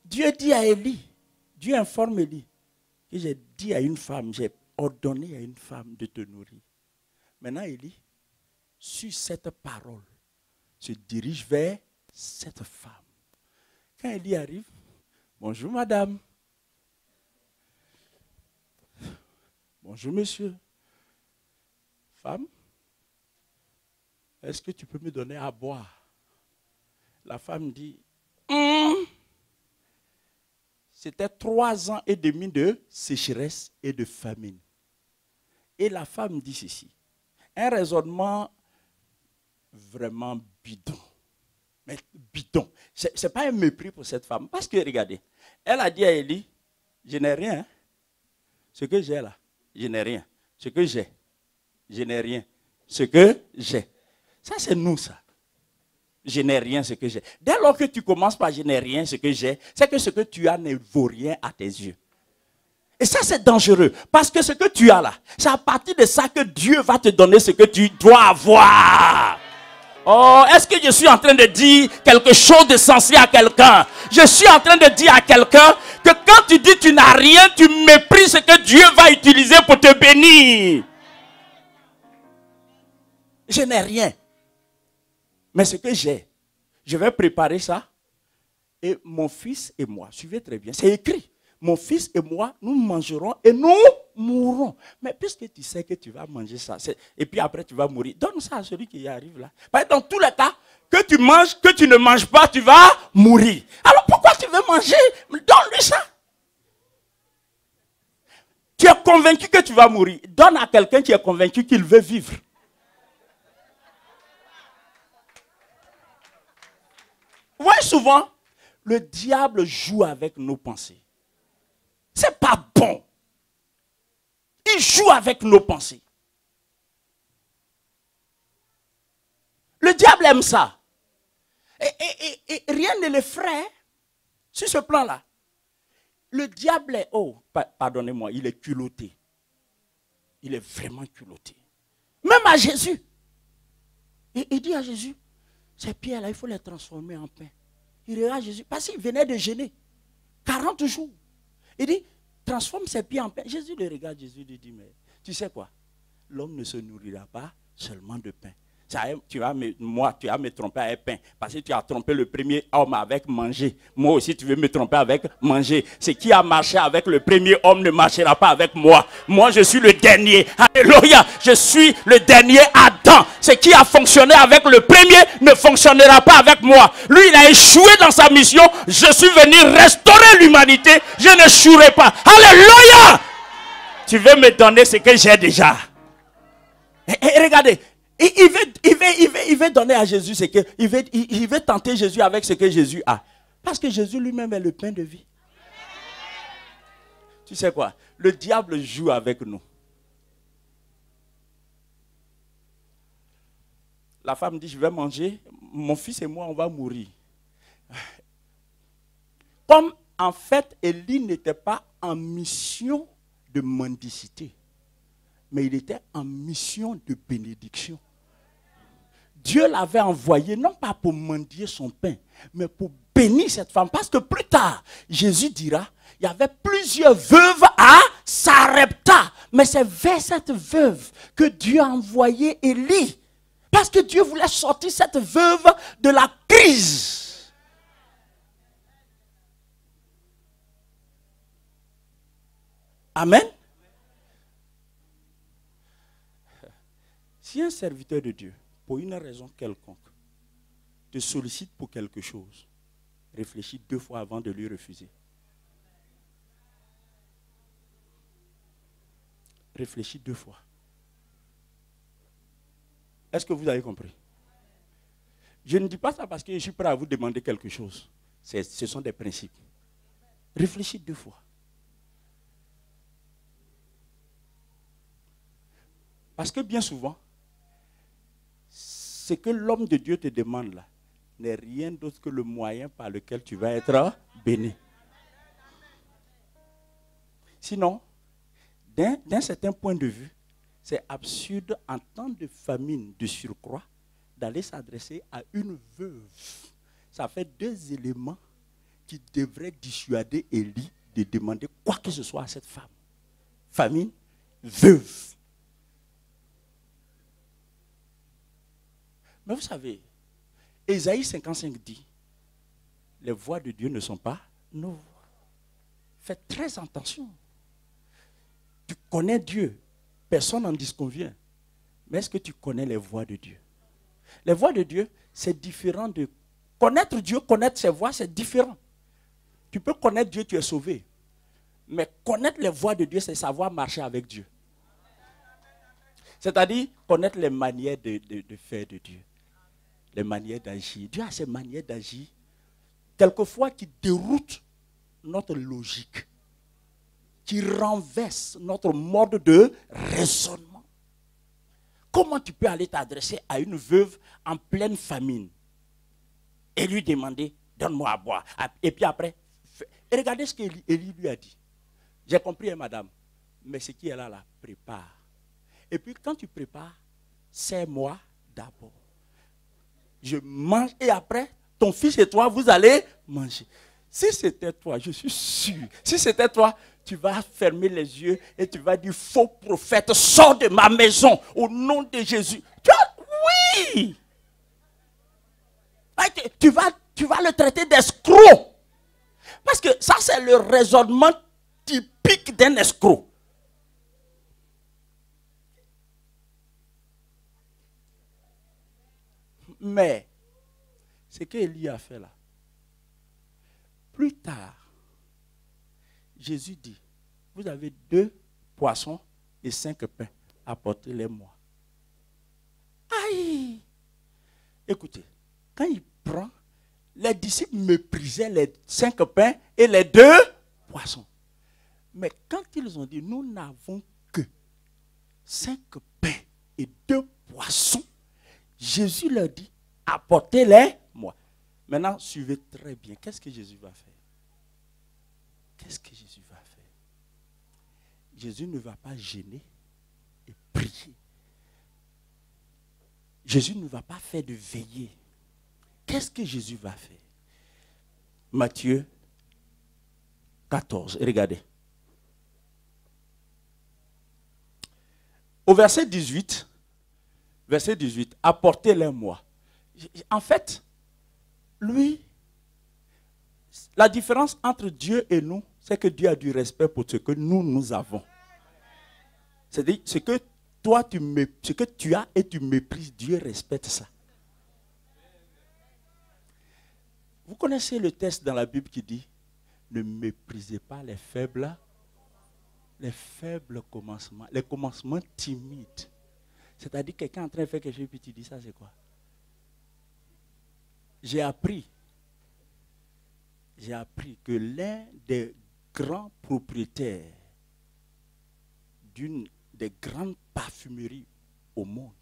Dieu dit à Élie, Dieu informe Élie, que j'ai dit à une femme, j'ai ordonné à une femme de te nourrir. Maintenant Élie, sur cette parole, se dirige vers cette femme. Quand Élie arrive, bonjour madame. Bonjour monsieur. Femme, est-ce que tu peux me donner à boire? La femme dit, C'était 3 ans et demi de sécheresse et de famine. Et la femme dit ceci, un raisonnement vraiment bidon. Mais bidon. Ce n'est pas un mépris pour cette femme. Parce que regardez, elle a dit à Élie, je n'ai rien. Hein. Ce que j'ai là, je n'ai rien. Ce que j'ai, je n'ai rien. Ce que j'ai. Ça c'est nous ça. Je n'ai rien, ce que j'ai. Dès lors que tu commences par je n'ai rien, ce que j'ai, c'est que ce que tu as ne vaut rien à tes yeux. Et ça c'est dangereux. Parce que ce que tu as là, c'est à partir de ça que Dieu va te donner ce que tu dois avoir. Oh, est-ce que je suis en train de dire quelque chose de sensé à quelqu'un? Je suis en train de dire à quelqu'un que quand tu dis tu n'as rien, tu méprises ce que Dieu va utiliser pour te bénir. Je n'ai rien. Mais ce que j'ai, je vais préparer ça. Et mon fils et moi, suivez très bien, c'est écrit. Mon fils et moi, nous mangerons et nous mourrons. Mais puisque tu sais que tu vas manger ça, et puis après tu vas mourir, donne ça à celui qui y arrive là. Parce que dans tous les cas, que tu manges, que tu ne manges pas, tu vas mourir. Alors pourquoi tu veux manger? Donne-lui ça. Tu es convaincu que tu vas mourir. Donne à quelqu'un qui est convaincu qu'il veut vivre. Vous voyez souvent, le diable joue avec nos pensées. C'est pas bon. Il joue avec nos pensées. Le diable aime ça. Et rien ne l'effraie sur ce plan-là. Le diable est, pardonnez-moi, il est culotté. Il est vraiment culotté. Même à Jésus. Il dit à Jésus, ces pierres-là, il faut les transformer en pain. Il regarde Jésus, parce qu'il venait de jeûner 40 jours. Il dit, transforme ces pierres en pain. Jésus le regarde, Jésus lui dit, mais tu sais quoi? L'homme ne se nourrira pas seulement de pain. Tu vas me tromper avec pain. Parce que tu as trompé le premier homme avec manger. Moi aussi, tu veux me tromper avec manger. Ce qui a marché avec le premier homme ne marchera pas avec moi. Moi, je suis le dernier. Alléluia. Je suis le dernier Adam. Ce qui a fonctionné avec le premier ne fonctionnera pas avec moi. Lui, il a échoué dans sa mission. Je suis venu restaurer l'humanité. Je n'échouerai pas. Alléluia. Tu veux me donner ce que j'ai déjà. Et regardez. Il veut donner à Jésus ce que il veut tenter Jésus avec ce que Jésus a. Parce que Jésus lui-même est le pain de vie. Tu sais quoi? Le diable joue avec nous. La femme dit, je vais manger, mon fils et moi, on va mourir. Comme en fait, Élie n'était pas en mission de mendicité, mais il était en mission de bénédiction. Dieu l'avait envoyé, non pas pour mendier son pain, mais pour bénir cette femme. Parce que plus tard, Jésus dira, il y avait plusieurs veuves à Sarepta. Mais c'est vers cette veuve que Dieu a envoyé Élie. Parce que Dieu voulait sortir cette veuve de la crise. Amen. Si un serviteur de Dieu, pour une raison quelconque, te sollicite pour quelque chose, réfléchis 2 fois avant de lui refuser. Réfléchis 2 fois. Est-ce que vous avez compris? Je ne dis pas ça parce que je suis prêt à vous demander quelque chose. Ce sont des principes. Réfléchis 2 fois. Parce que bien souvent, ce que l'homme de Dieu te demande là n'est rien d'autre que le moyen par lequel tu vas être béni. Sinon, d'un certain point de vue, c'est absurde en temps de famine de surcroît d'aller s'adresser à une veuve. Ça fait 2 éléments qui devraient dissuader Élie de demander quoi que ce soit à cette femme. Famine, veuve. Mais vous savez, Ésaïe 55 dit, les voies de Dieu ne sont pas nos voies. Faites très attention. Tu connais Dieu, personne n'en disconvient. Mais est-ce que tu connais les voies de Dieu? Les voies de Dieu, c'est différent de... Connaître Dieu, connaître ses voies, c'est différent. Tu peux connaître Dieu, tu es sauvé. Mais connaître les voies de Dieu, c'est savoir marcher avec Dieu. C'est-à-dire connaître les manières de faire de Dieu. Les manières d'agir. Dieu a ses manières d'agir, quelquefois qui déroutent notre logique, qui renversent notre mode de raisonnement. Comment tu peux aller t'adresser à une veuve en pleine famine et lui demander, donne-moi à boire. Et puis après, et regardez ce qu'Élie lui a dit. J'ai compris, madame, mais ce qui est là, prépare. Et puis quand tu prépares, sers-moi d'abord. Je mange et après, ton fils et toi, vous allez manger. Si c'était toi, je suis sûr, si c'était toi, tu vas fermer les yeux et tu vas dire, faux prophète, sors de ma maison au nom de Jésus. Oui! Tu vas le traiter d'escroc. Parce que ça, c'est le raisonnement typique d'un escroc. Mais, ce qu'Élie a fait là, plus tard, Jésus dit, vous avez 2 poissons et 5 pains, apportez-les-moi. Aïe! Écoutez, quand il prend, les disciples méprisaient les 5 pains et les 2 poissons. Mais quand ils ont dit, nous n'avons que 5 pains et 2 poissons, Jésus leur dit, apportez-les-moi. Maintenant, suivez très bien. Qu'est-ce que Jésus va faire? Qu'est-ce que Jésus va faire? Jésus ne va pas gêner et prier. Jésus ne va pas faire de veillée. Qu'est-ce que Jésus va faire? Matthieu 14. Regardez. Au verset 18, apportez-les-moi. En fait, lui, la différence entre Dieu et nous, c'est que Dieu a du respect pour ce que nous avons. C'est-à-dire, ce que tu as et tu méprises, Dieu respecte ça. Vous connaissez le texte dans la Bible qui dit, ne méprisez pas les faibles commencements, les commencements timides. C'est-à-dire quelqu'un est en train de faire quelque chose et puis tu dis ça, c'est quoi? J'ai appris que l'un des grands propriétaires d'une des grandes parfumeries au monde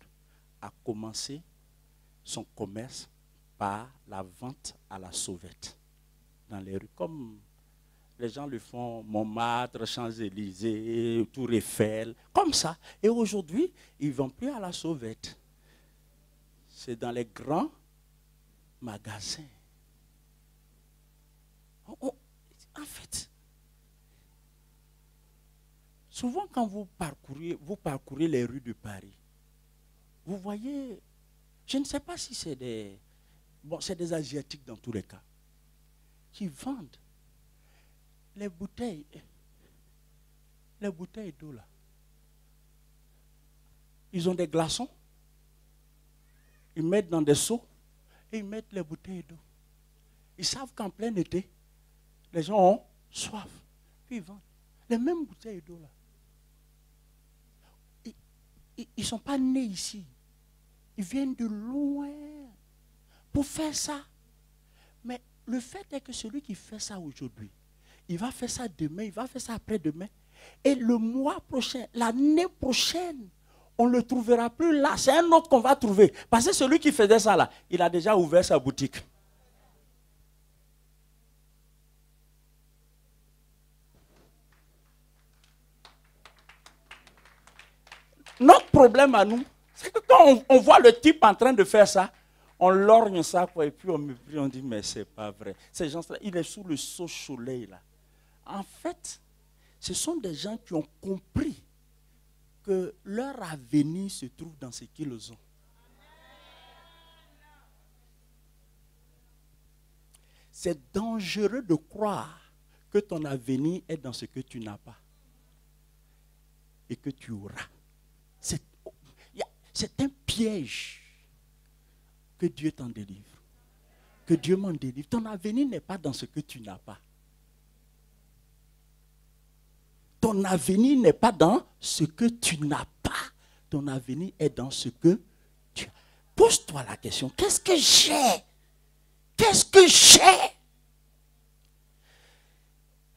a commencé son commerce par la vente à la sauvette dans les rues, comme les gens le font, Montmartre, Champs-Élysées, Tour Eiffel, comme ça. Et aujourd'hui, ils ne vont plus à la sauvette. C'est dans les grands magasins. En fait, souvent quand vous parcourez les rues de Paris, vous voyez, je ne sais pas si c'est c'est des Asiatiques dans tous les cas, qui vendent les bouteilles d'eau là. Ils ont des glaçons, ils mettent dans des seaux et ils mettent les bouteilles d'eau. Ils savent qu'en plein été, les gens ont soif. Puis ils vendent les mêmes bouteilles d'eau là. Ils ne sont pas nés ici. Ils viennent de loin pour faire ça. Mais le fait est que celui qui fait ça aujourd'hui, il va faire ça demain, il va faire ça après-demain. Et le mois prochain, l'année prochaine, on ne le trouvera plus là. C'est un autre qu'on va trouver. Parce que celui qui faisait ça là, il a déjà ouvert sa boutique. Notre problème à nous, c'est que quand on voit le type en train de faire ça, on lorgne ça, quoi, et puis on méprise, on dit, mais c'est pas vrai. Ces gens-là, il est sous le soleil là. En fait, ce sont des gens qui ont compris que leur avenir se trouve dans ce qu'ils ont. C'est dangereux de croire que ton avenir est dans ce que tu n'as pas et que tu auras. C'est un piège. Que Dieu t'en délivre. Que Dieu m'en délivre. Ton avenir n'est pas dans ce que tu n'as pas. Ton avenir n'est pas dans ce que tu n'as pas. Ton avenir est dans ce que tu as. Pose-toi la question. Qu'est-ce que j'ai? Qu'est-ce que j'ai?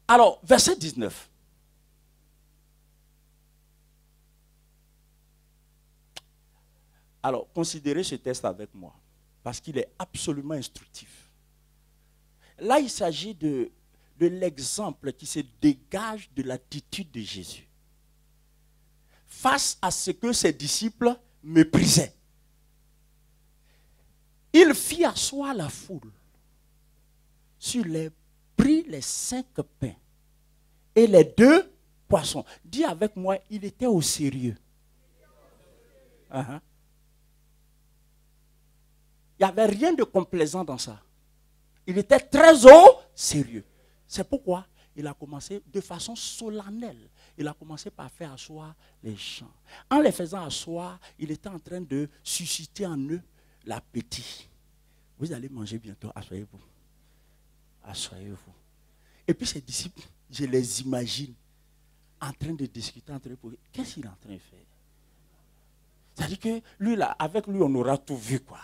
Alors, verset 19. Alors, considérez ce texte avec moi, parce qu'il est absolument instructif. Là, il s'agit de l'exemple qui se dégage de l'attitude de Jésus face à ce que ses disciples méprisaient. Il fit asseoir la foule prit les 5 pains et les 2 poissons. Dis avec moi, il était au sérieux. Il n'y avait rien de complaisant dans ça. Il était très au sérieux. C'est pourquoi il a commencé de façon solennelle. Il a commencé par faire asseoir les gens. En les faisant asseoir, il était en train de susciter en eux l'appétit. Vous allez manger bientôt, asseyez-vous. Asseyez-vous. Et puis ses disciples, je les imagine en train de discuter entre eux. Qu'est-ce qu'il est en train de faire? C'est-à-dire que lui, là, avec lui, on aura tout vu, quoi.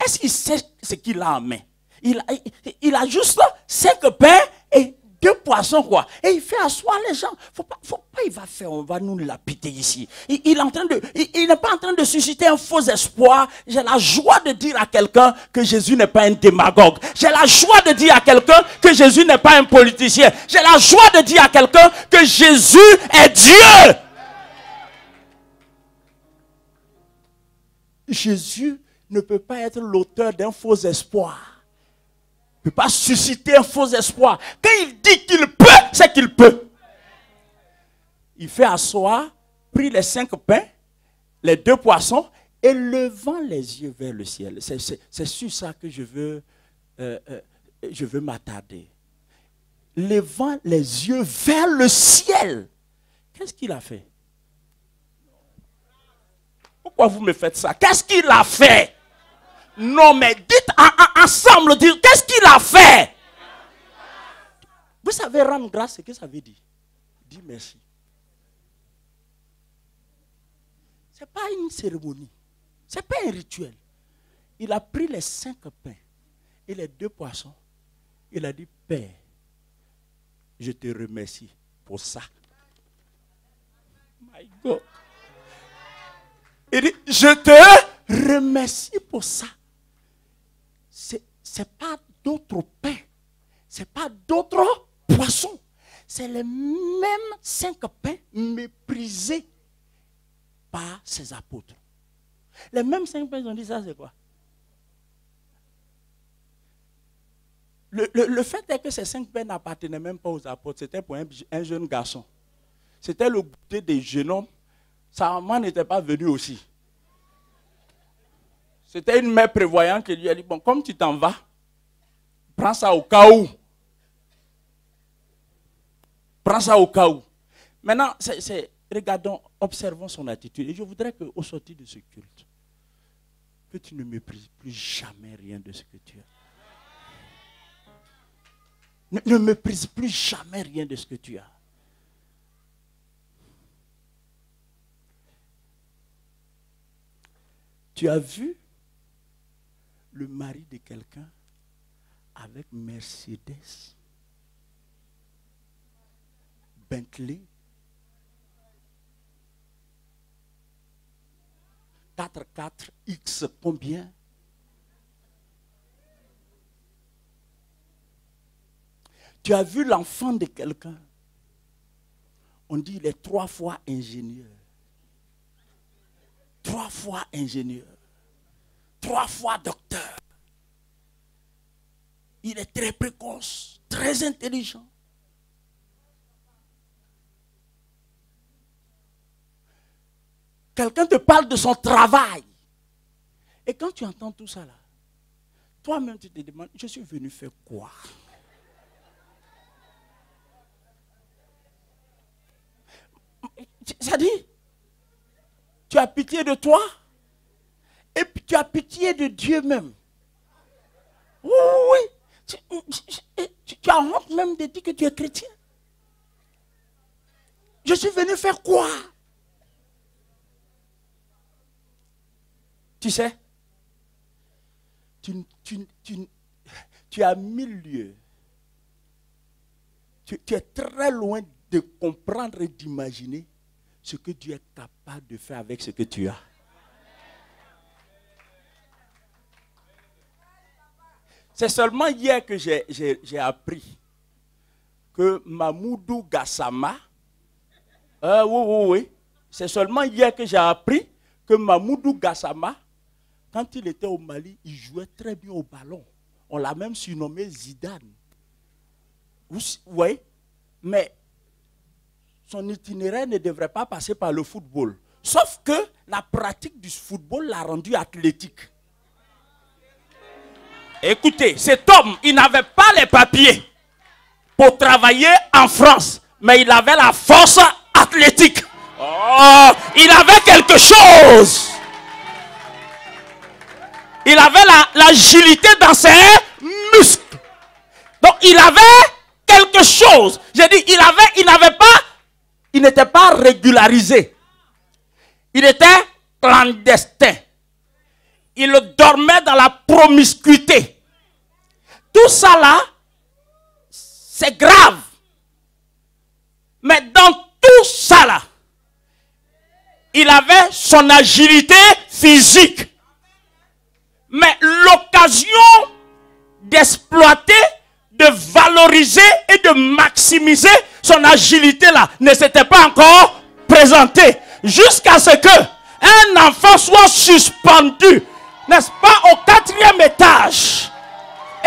Est-ce qu'il sait ce qu'il a en main? Il a juste 5 pains et 2 poissons, quoi. Et il fait asseoir les gens. Faut pas, il va faire, on va nous lapider ici. Il n'est pas en train de susciter un faux espoir. J'ai la joie de dire à quelqu'un que Jésus n'est pas un démagogue. J'ai la joie de dire à quelqu'un que Jésus n'est pas un politicien. J'ai la joie de dire à quelqu'un que Jésus est Dieu. Jésus ne peut pas être l'auteur d'un faux espoir. Il ne peut pas susciter un faux espoir. Quand il dit qu'il peut, c'est qu'il peut. Il fait asseoir, prit les 5 pains, les 2 poissons, et levant les yeux vers le ciel. C'est sur ça que je veux m'attarder. Levant les yeux vers le ciel. Qu'est-ce qu'il a fait? Pourquoi vous me faites ça? Qu'est-ce qu'il a fait? Non, mais dites ensemble, dites, qu'est-ce qu'il a fait? Vous savez, rendre grâce, c'est ce que ça veut dire. Dis merci. Ce n'est pas une cérémonie. Ce n'est pas un rituel. Il a pris les 5 pains et les 2 poissons. Il a dit, Père, je te remercie pour ça. My God. Il dit, je te remercie pour ça. Ce n'est pas d'autres pains. Ce n'est pas d'autres poissons. C'est les mêmes 5 pains méprisés par ses apôtres. Les mêmes 5 pains, ils ont dit ça, c'est quoi? Le fait est que ces 5 pains n'appartenaient même pas aux apôtres. C'était pour un jeune garçon. C'était le goûter des jeunes hommes. Sa maman n'était pas venue aussi. C'était une mère prévoyante qui lui a dit, bon, comme tu t'en vas, prends ça au cas où. Prends ça au cas où. Maintenant, regardons, observons son attitude. Et je voudrais qu'au sortir de ce culte, que tu ne méprises plus jamais rien de ce que tu as. Ne méprise plus jamais rien de ce que tu as. Tu as vu le mari de quelqu'un avec Mercedes, Bentley, 4x combien? Tu as vu l'enfant de quelqu'un, on dit il est 3 fois ingénieur. 3 fois ingénieur. 3 fois docteur. Il est très précoce, très intelligent. Quelqu'un te parle de son travail. Et quand tu entends tout ça là, toi-même tu te demandes, je suis venu faire quoi? Ça dit, tu as pitié de toi et puis tu as pitié de Dieu même. Oui, tu as honte même de dire que tu es chrétien. Je suis venu faire quoi? Tu sais, tu as 1000 lieues. Tu es très loin de comprendre et d'imaginer ce que Dieu est capable de faire avec ce que tu as. C'est seulement hier que j'ai appris que Mamoudou Gassama, oui, c'est seulement hier que j'ai appris que Mamoudou Gassama, quand il était au Mali, il jouait très bien au ballon. On l'a même surnommé Zidane. Oui, mais son itinéraire ne devrait pas passer par le football. Sauf que la pratique du football l'a rendu athlétique. Écoutez, cet homme, il n'avait pas les papiers pour travailler en France, mais il avait la force athlétique. Oh, il avait quelque chose. Il avait l'agilité dans ses muscles. Donc il avait quelque chose. J'ai dit, il n'était pas régularisé. Il était clandestin. Il dormait dans la promiscuité. Tout ça là, c'est grave. Mais dans tout ça là, il avait son agilité physique. Mais l'occasion d'exploiter, de valoriser et de maximiser son agilité là ne s'était pas encore présentée. Jusqu'à ce que un enfant soit suspendu, n'est-ce pas, au 4e étage.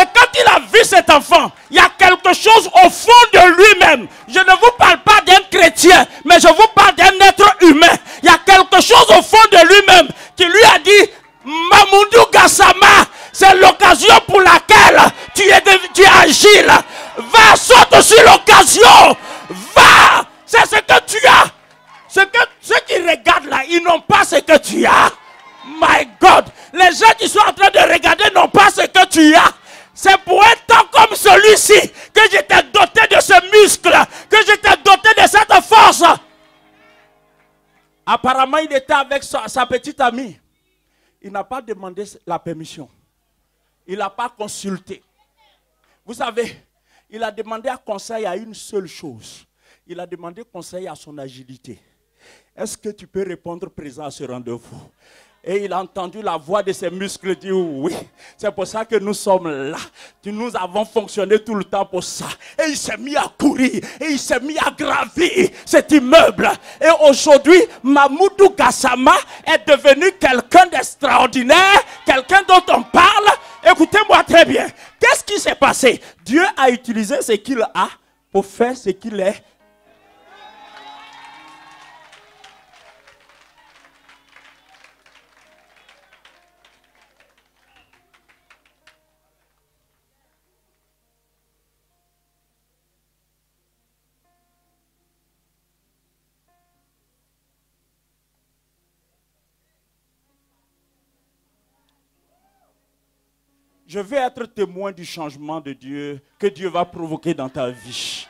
Et quand il a vu cet enfant, il y a quelque chose au fond de lui-même. Je ne vous parle pas d'un chrétien, mais je vous parle d'un être humain. Il y a quelque chose au fond de lui-même qui lui a dit, Mamoudou Gassama, c'est l'occasion pour laquelle tu es agile. Va, saute sur l'occasion. Va, c'est ce que tu as. Ceux qui regardent là, ils n'ont pas ce que tu as. My God, les gens qui sont en train de regarder n'ont pas ce que tu as. C'est pour un temps comme celui-ci que je t'ai doté de ce muscle, que je t'ai doté de cette force. Apparemment, il était avec sa petite amie. Il n'a pas demandé la permission. Il n'a pas consulté. Vous savez, il a demandé conseil à une seule chose. Il a demandé conseil à son agilité. Est-ce que tu peux répondre présent à ce rendez-vous? Et il a entendu la voix de ses muscles dire oui. C'est pour ça que nous sommes là. Nous avons fonctionné tout le temps pour ça. Et il s'est mis à courir. Et il s'est mis à gravir cet immeuble. Et aujourd'hui, Mamoudou Gassama est devenu quelqu'un d'extraordinaire. Quelqu'un dont on parle. Écoutez-moi très bien. Qu'est-ce qui s'est passé? Dieu a utilisé ce qu'il a pour faire ce qu'il est. Je vais être témoin du changement de Dieu que Dieu va provoquer dans ta vie.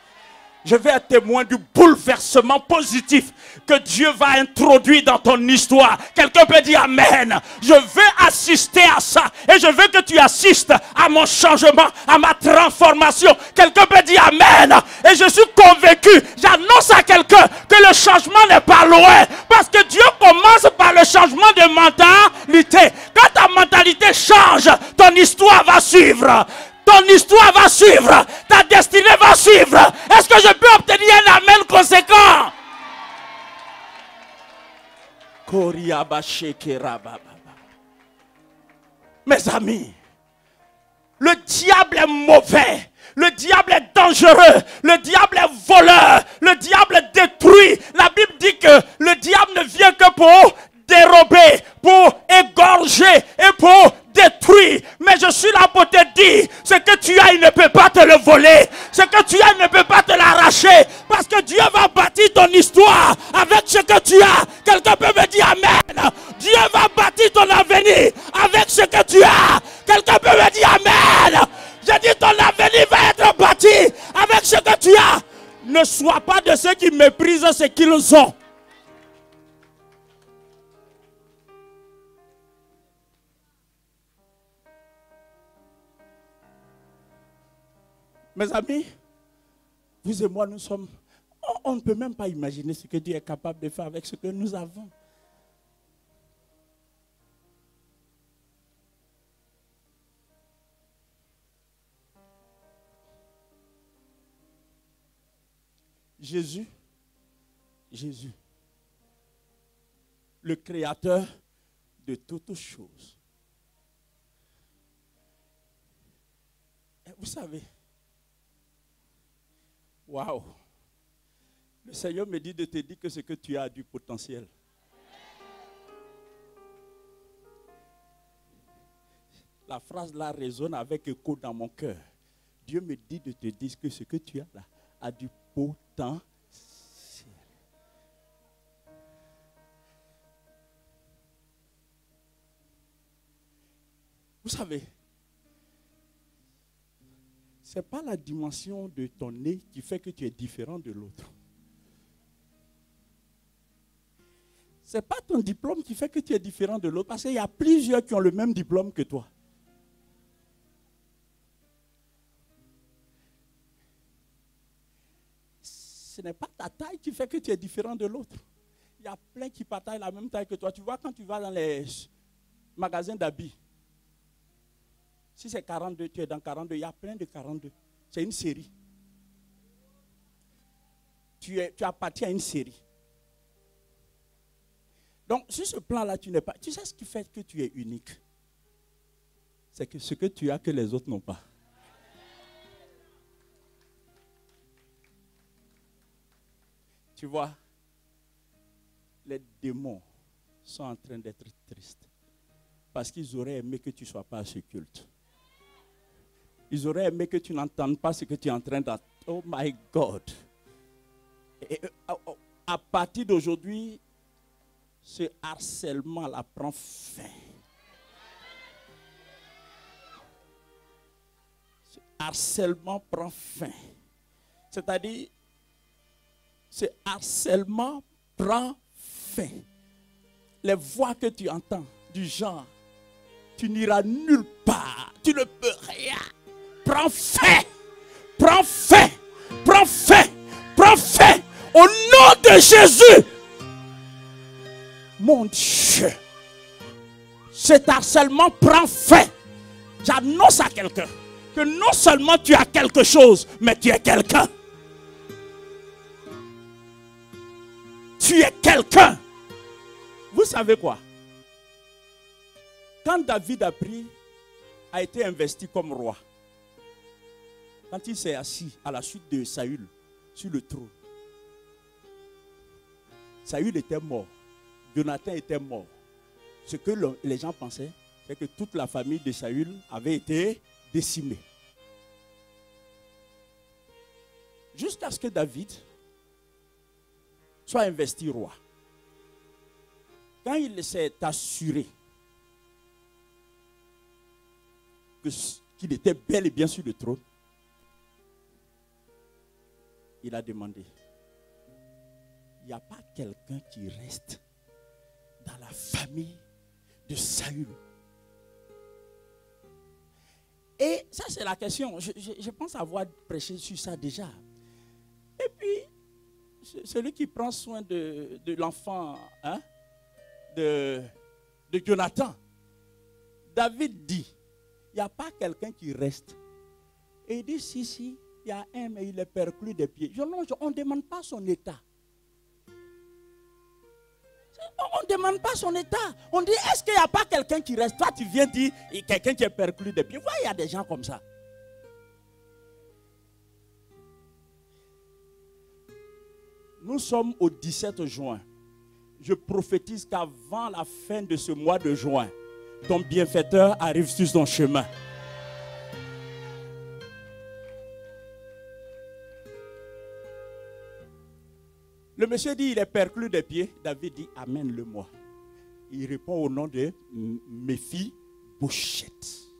Je vais être témoin du bouleversement positif que Dieu va introduire dans ton histoire. Quelqu'un peut dire Amen. Je veux assister à ça. Et je veux que tu assistes à mon changement, à ma transformation. Quelqu'un peut dire Amen. Et je suis convaincu, j'annonce à quelqu'un que le changement n'est pas loin. Parce que Dieu commence par le changement de mentalité. Quand ta mentalité change, ton histoire va suivre. Ton histoire va suivre. Ta destinée va suivre. Est-ce que je peux obtenir un amen conséquent? Mes amis, le diable est mauvais. Le diable est dangereux. Le diable est voleur. Le diable détruit. La Bible dit que le diable ne vient que pour dérober, pour égorger et pour détruire. Mais je suis là pour te dire, ce que tu as, il ne peut pas te le voler. Ce que tu as, il ne peut pas te l'arracher. Parce que Dieu va bâtir ton histoire avec ce que tu as. Quelqu'un peut me dire Amen. Dieu va bâtir ton avenir avec ce que tu as. Quelqu'un peut me dire Amen. J'ai dit ton avenir va être bâti avec ce que tu as. Ne sois pas de ceux qui méprisent ce qu'ils ont. Mes amis, vous et moi, nous sommes... On ne peut même pas imaginer ce que Dieu est capable de faire avec ce que nous avons. Jésus, le créateur de toutes choses. Et vous savez, waouh, le Seigneur me dit de te dire que ce que tu as a du potentiel. La phrase là résonne avec écho dans mon cœur. Dieu me dit de te dire que ce que tu as là a du potentiel. Vous savez, ce n'est pas la dimension de ton nez qui fait que tu es différent de l'autre. Ce n'est pas ton diplôme qui fait que tu es différent de l'autre, parce qu'il y a plusieurs qui ont le même diplôme que toi. ce n'est pas ta taille qui fait que tu es différent de l'autre. Il y a plein qui partagent la même taille que toi. Tu vois, quand tu vas dans les magasins d'habits, si c'est 42, tu es dans 42, il y a plein de 42. C'est une série. Tu appartiens à une série. Donc, sur ce plan-là, tu n'es pas... Tu sais ce qui fait que tu es unique? C'est que ce que tu as que les autres n'ont pas. Tu vois, les démons sont en train d'être tristes. Parce qu'ils auraient aimé que tu ne sois pas à ce culte. Ils auraient aimé que tu n'entendes pas ce que tu es en train d'entendre. Oh my God. Et à partir d'aujourd'hui, ce harcèlement-là prend fin. Ce harcèlement prend fin. C'est-à-dire, ce harcèlement prend fin. Les voix que tu entends, du genre, tu n'iras nulle part, tu ne peux rien. Prends fin, prends fin, prends fin, prends fin. Au nom de Jésus. Mon Dieu, cet harcèlement prend fin. J'annonce à quelqu'un que non seulement tu as quelque chose, mais tu es quelqu'un. Tu es quelqu'un. Vous savez quoi? Quand David a été investi comme roi, quand il s'est assis à la suite de Saül sur le trône, Saül était mort. Jonathan était mort. Ce que les gens pensaient, c'est que toute la famille de Saül avait été décimée. Jusqu'à ce que David soit investi roi. Quand il s'est assuré qu'il était bel et bien sur le trône, il a demandé, il n'y a pas quelqu'un qui reste dans la famille de Saül. Et ça, c'est la question. Je pense avoir prêché sur ça déjà. Et puis, celui qui prend soin de l'enfant de Jonathan, David dit, il n'y a pas quelqu'un qui reste. Et il dit, si, il y a un, mais il est perclus des pieds. On ne demande pas son état. On ne demande pas son état. On dit, est-ce qu'il n'y a pas quelqu'un qui reste? Toi, tu viens dire, quelqu'un qui est perclus des pieds. Voilà, il y a des gens comme ça. Nous sommes au 17 juin. Je prophétise qu'avant la fin de ce mois de juin, ton bienfaiteur arrive sur son chemin. Le monsieur dit, il est perclus des pieds. David dit, amène-le-moi. Il répond au nom de Méphi-Bosheth.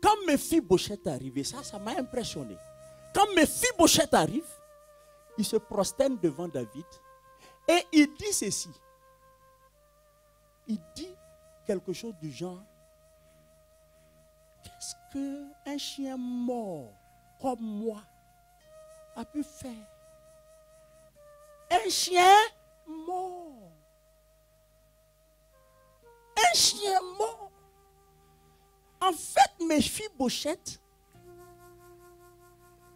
Quand Méphi-Bosheth est arrivé, ça m'a impressionné. Quand Méphi-Bosheth arrive, il se prosterne devant David et il dit ceci. Il dit quelque chose du genre, qu'est-ce qu'un chien mort comme moi a pu faire? Un chien mort. Un chien mort. En fait, Méphi-Bosheth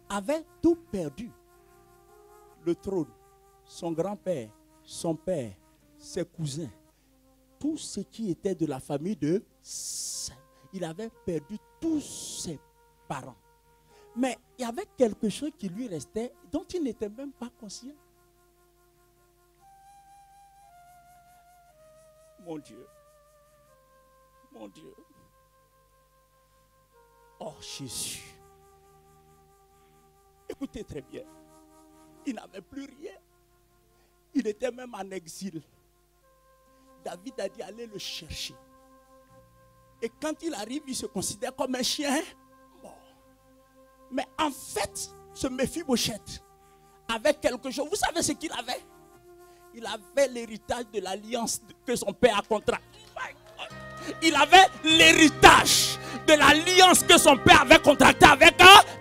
avait tout perdu. Le trône, son grand-père, son père, ses cousins, tout ce qui était de la famille de Saül. Il avait perdu tous ses parents. Mais il y avait quelque chose qui lui restait dont il n'était même pas conscient. Mon Dieu. Mon Dieu. Oh Jésus. Écoutez très bien. Il n'avait plus rien. Il était même en exil. David a dit allez le chercher. Et quand il arrive, il se considère comme un chien mort. Mais en fait, ce Méphi-Bosheth avait quelque chose. Vous savez ce qu'il avait? Il avait l'héritage de l'alliance que son père a contractée. Il avait l'héritage de l'alliance que son père avait contractée avec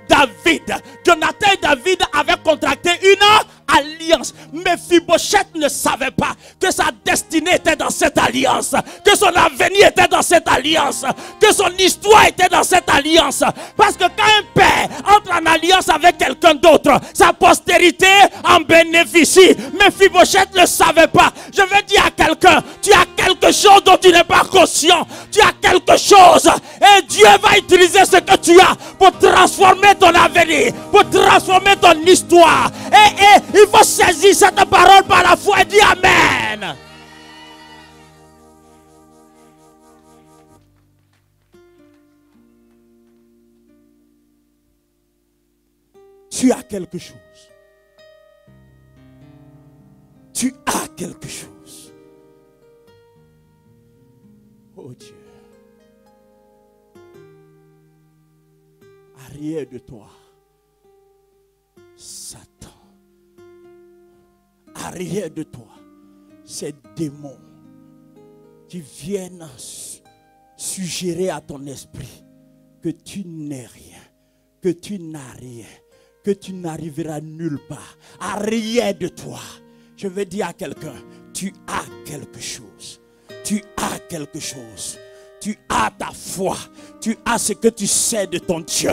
David. David. Jonathan et David avaient contracté une alliance. Mephibosheth ne savait pas que sa destinée était dans cette alliance, que son avenir était dans cette alliance, que son histoire était dans cette alliance. Parce que quand un père entre en alliance avec quelqu'un d'autre, sa postérité en bénéficie. Mephibosheth ne savait pas. Je veux dire à quelqu'un, tu as quelque chose dont tu n'es pas conscient. Tu as quelque chose et Dieu va utiliser ce que tu as pour transformer ton avenir, pour transformer ton histoire. Et il faut saisir cette parole par la foi et dire Amen. Tu as quelque chose. Tu as quelque chose. Oh Dieu. Arrière de toi, Satan. Arrière de toi, ces démons qui viennent suggérer à ton esprit que tu n'es rien, que tu n'as rien, que tu n'arriveras nulle part. Arrière de toi, je veux dire à quelqu'un, tu as quelque chose. Tu as quelque chose. Tu as ta foi. Tu as ce que tu sais de ton Dieu.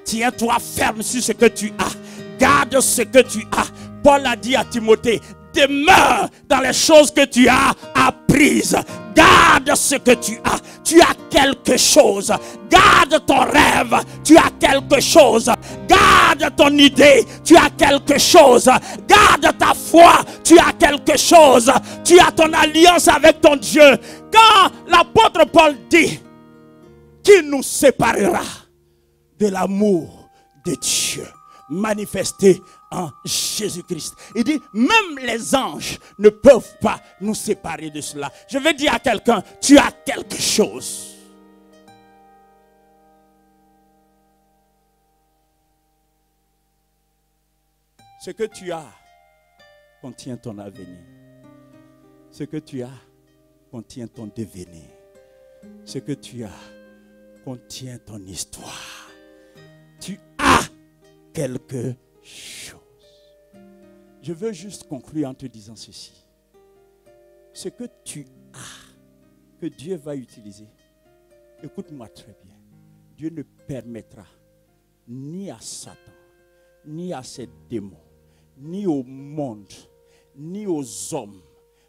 Tiens-toi ferme sur ce que tu as. Garde ce que tu as. Paul a dit à Timothée, demeure dans les choses que tu as apprises. Garde ce que tu as. Tu as quelque chose. Garde ton rêve. Tu as quelque chose. Garde ton idée. Tu as quelque chose. Garde ta foi. Tu as quelque chose. Tu as ton alliance avec ton Dieu. Quand l'apôtre Paul dit qu'il nous séparera de l'amour de Dieu manifesté en Jésus-Christ. Il dit, même les anges ne peuvent pas nous séparer de cela. Je vais dire à quelqu'un, tu as quelque chose. Ce que tu as contient ton avenir. Ce que tu as contient ton devenir. Ce que tu as contient ton histoire. Tu as quelque chose. Je veux juste conclure en te disant ceci. Ce que tu as, que Dieu va utiliser, écoute-moi très bien. Dieu ne permettra ni à Satan, ni à ses démons, ni au monde, ni aux hommes,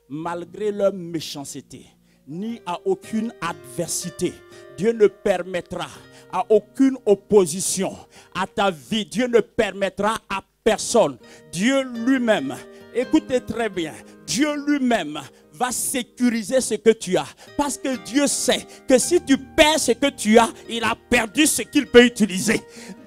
malgré leur méchanceté, ni à aucune adversité. Dieu ne permettra à aucune opposition à ta vie. Dieu ne permettra à personne. Dieu lui-même, écoutez très bien, Dieu lui-même va sécuriser ce que tu as. Parce que Dieu sait que si tu perds ce que tu as, il a perdu ce qu'il peut utiliser.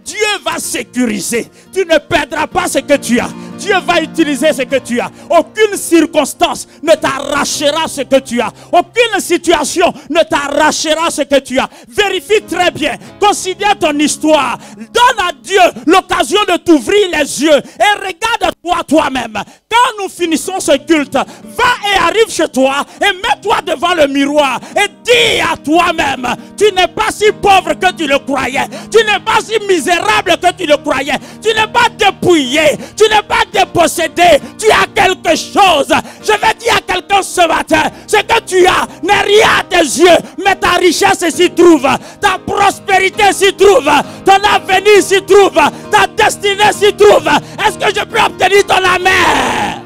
Dieu va sécuriser. Tu ne perdras pas ce que tu as. Dieu va utiliser ce que tu as. Aucune circonstance ne t'arrachera ce que tu as. Aucune situation ne t'arrachera ce que tu as. Vérifie très bien. Considère ton histoire. Donne à Dieu l'occasion de t'ouvrir les yeux. Et regarde-toi toi-même. Quand nous finissons ce culte, va et arrive chez toi et mets-toi devant le miroir et dis à toi-même, tu n'es pas si pauvre que tu le croyais. Tu n'es pas si misérable que tu le croyais. Tu n'es pas dépouillé. Tu n'es pas dépossédé. Tu as quelque chose. Je vais dire à quelqu'un ce matin, ce que tu as n'est rien à tes yeux, mais ta richesse s'y trouve. Ta prospérité s'y trouve. Ton avenir s'y trouve. Ta destinée s'y trouve. Est-ce que je peux obtenir ton amen?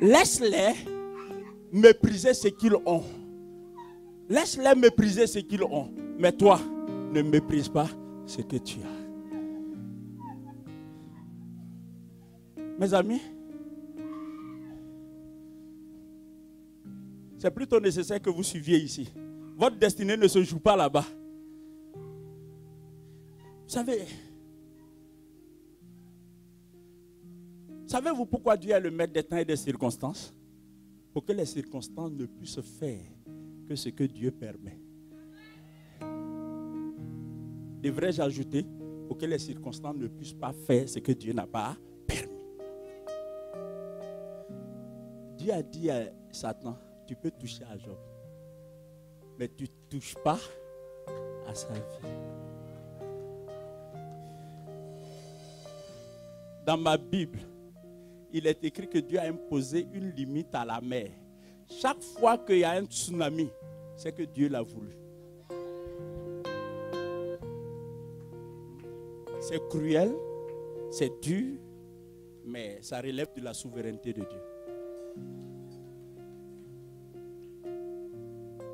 Laisse-les mépriser ce qu'ils ont. Laisse-les mépriser ce qu'ils ont. Mais toi, ne méprise pas ce que tu as. Mes amis, c'est plutôt nécessaire que vous suiviez ici. Votre destinée ne se joue pas là-bas. Savez-vous pourquoi Dieu est le maître des temps et des circonstances? Pour que les circonstances ne puissent faire que ce que Dieu permet. Devrais-je ajouter, pour que les circonstances ne puissent pas faire ce que Dieu n'a pas permis. Dieu Dieu a dit à Satan, tu peux toucher à Job, mais tu ne touches pas à sa vie. Dans ma Bible, il est écrit que Dieu a imposé une limite à la mer. Chaque fois qu'il y a un tsunami, c'est que Dieu l'a voulu. C'est cruel, c'est dur, mais ça relève de la souveraineté de Dieu.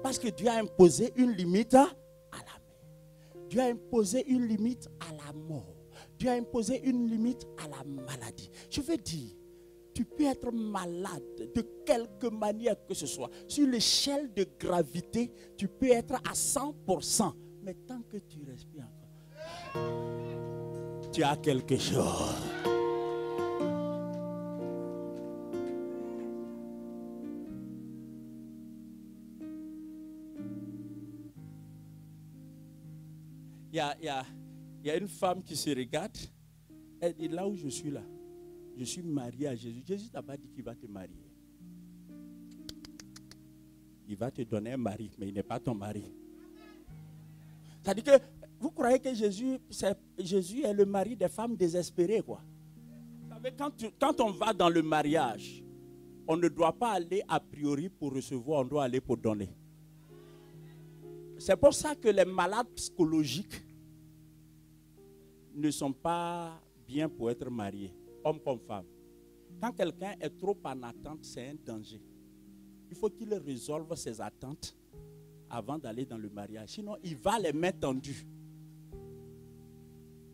Parce que Dieu a imposé une limite à la mer. Dieu a imposé une limite à la mort. Dieu a imposé une limite à la maladie. Je veux dire, tu peux être malade de quelque manière que ce soit. Sur l'échelle de gravité, tu peux être à 100%. Mais tant que tu respires encore, tu as quelque chose. Il y a une femme qui se regarde. Elle dit, là où je suis là, je suis mariée à Jésus. Jésus t'a pas dit qu'il va te marier. Il va te donner un mari, mais il n'est pas ton mari. C'est-à-dire que vous croyez que Jésus est le mari des femmes désespérées, quoi. Vous savez, quand on va dans le mariage, on ne doit pas aller a priori pour recevoir, on doit aller pour donner. C'est pour ça que les malades psychologiques ne sont pas bien pour être mariés, homme comme femme. Quand quelqu'un est trop en attente, c'est un danger. Il faut qu'il résolve ses attentes avant d'aller dans le mariage. Sinon, il va les mains tendues.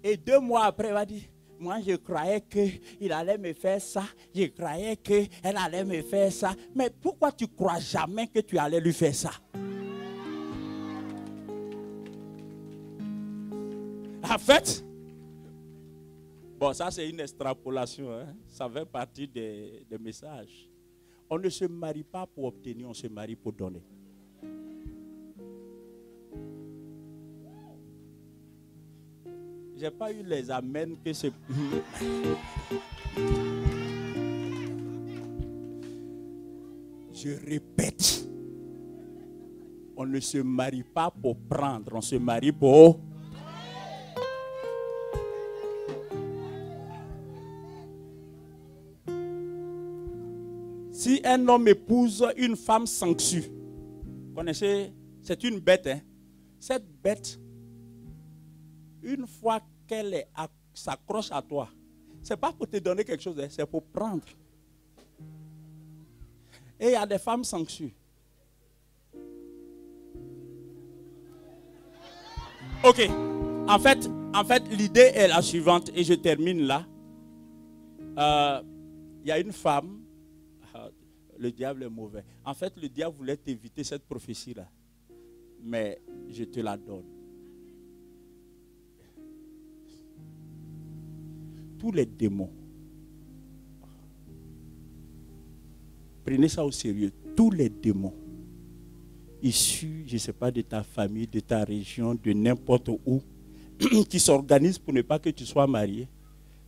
Et 2 mois après, il va dire, moi je croyais qu'il allait me faire ça, je croyais qu'elle allait me faire ça. Mais pourquoi tu crois jamais que tu allais lui faire ça? En fait, bon, ça c'est une extrapolation, hein? Ça fait partie des messages. On ne se marie pas pour obtenir, on se marie pour donner. J'ai pas eu les amens que c'est. Je répète, on ne se marie pas pour prendre, on se marie pour. Si un homme épouse une femme sanguesue, connaissez, c'est une bête, hein? Cette bête, une fois qu'elle s'accroche à toi, ce n'est pas pour te donner quelque chose, hein, c'est pour prendre. Et il y a des femmes sanguesues. Ok, en fait l'idée est la suivante, et je termine là. Il y a une femme. Le diable est mauvais. En fait, le diable voulait t'éviter cette prophétie-là. Mais je te la donne. Tous les démons, prenez ça au sérieux, tous les démons issus, je ne sais pas, de ta famille, de ta région, de n'importe où, qui s'organisent pour ne pas que tu sois marié,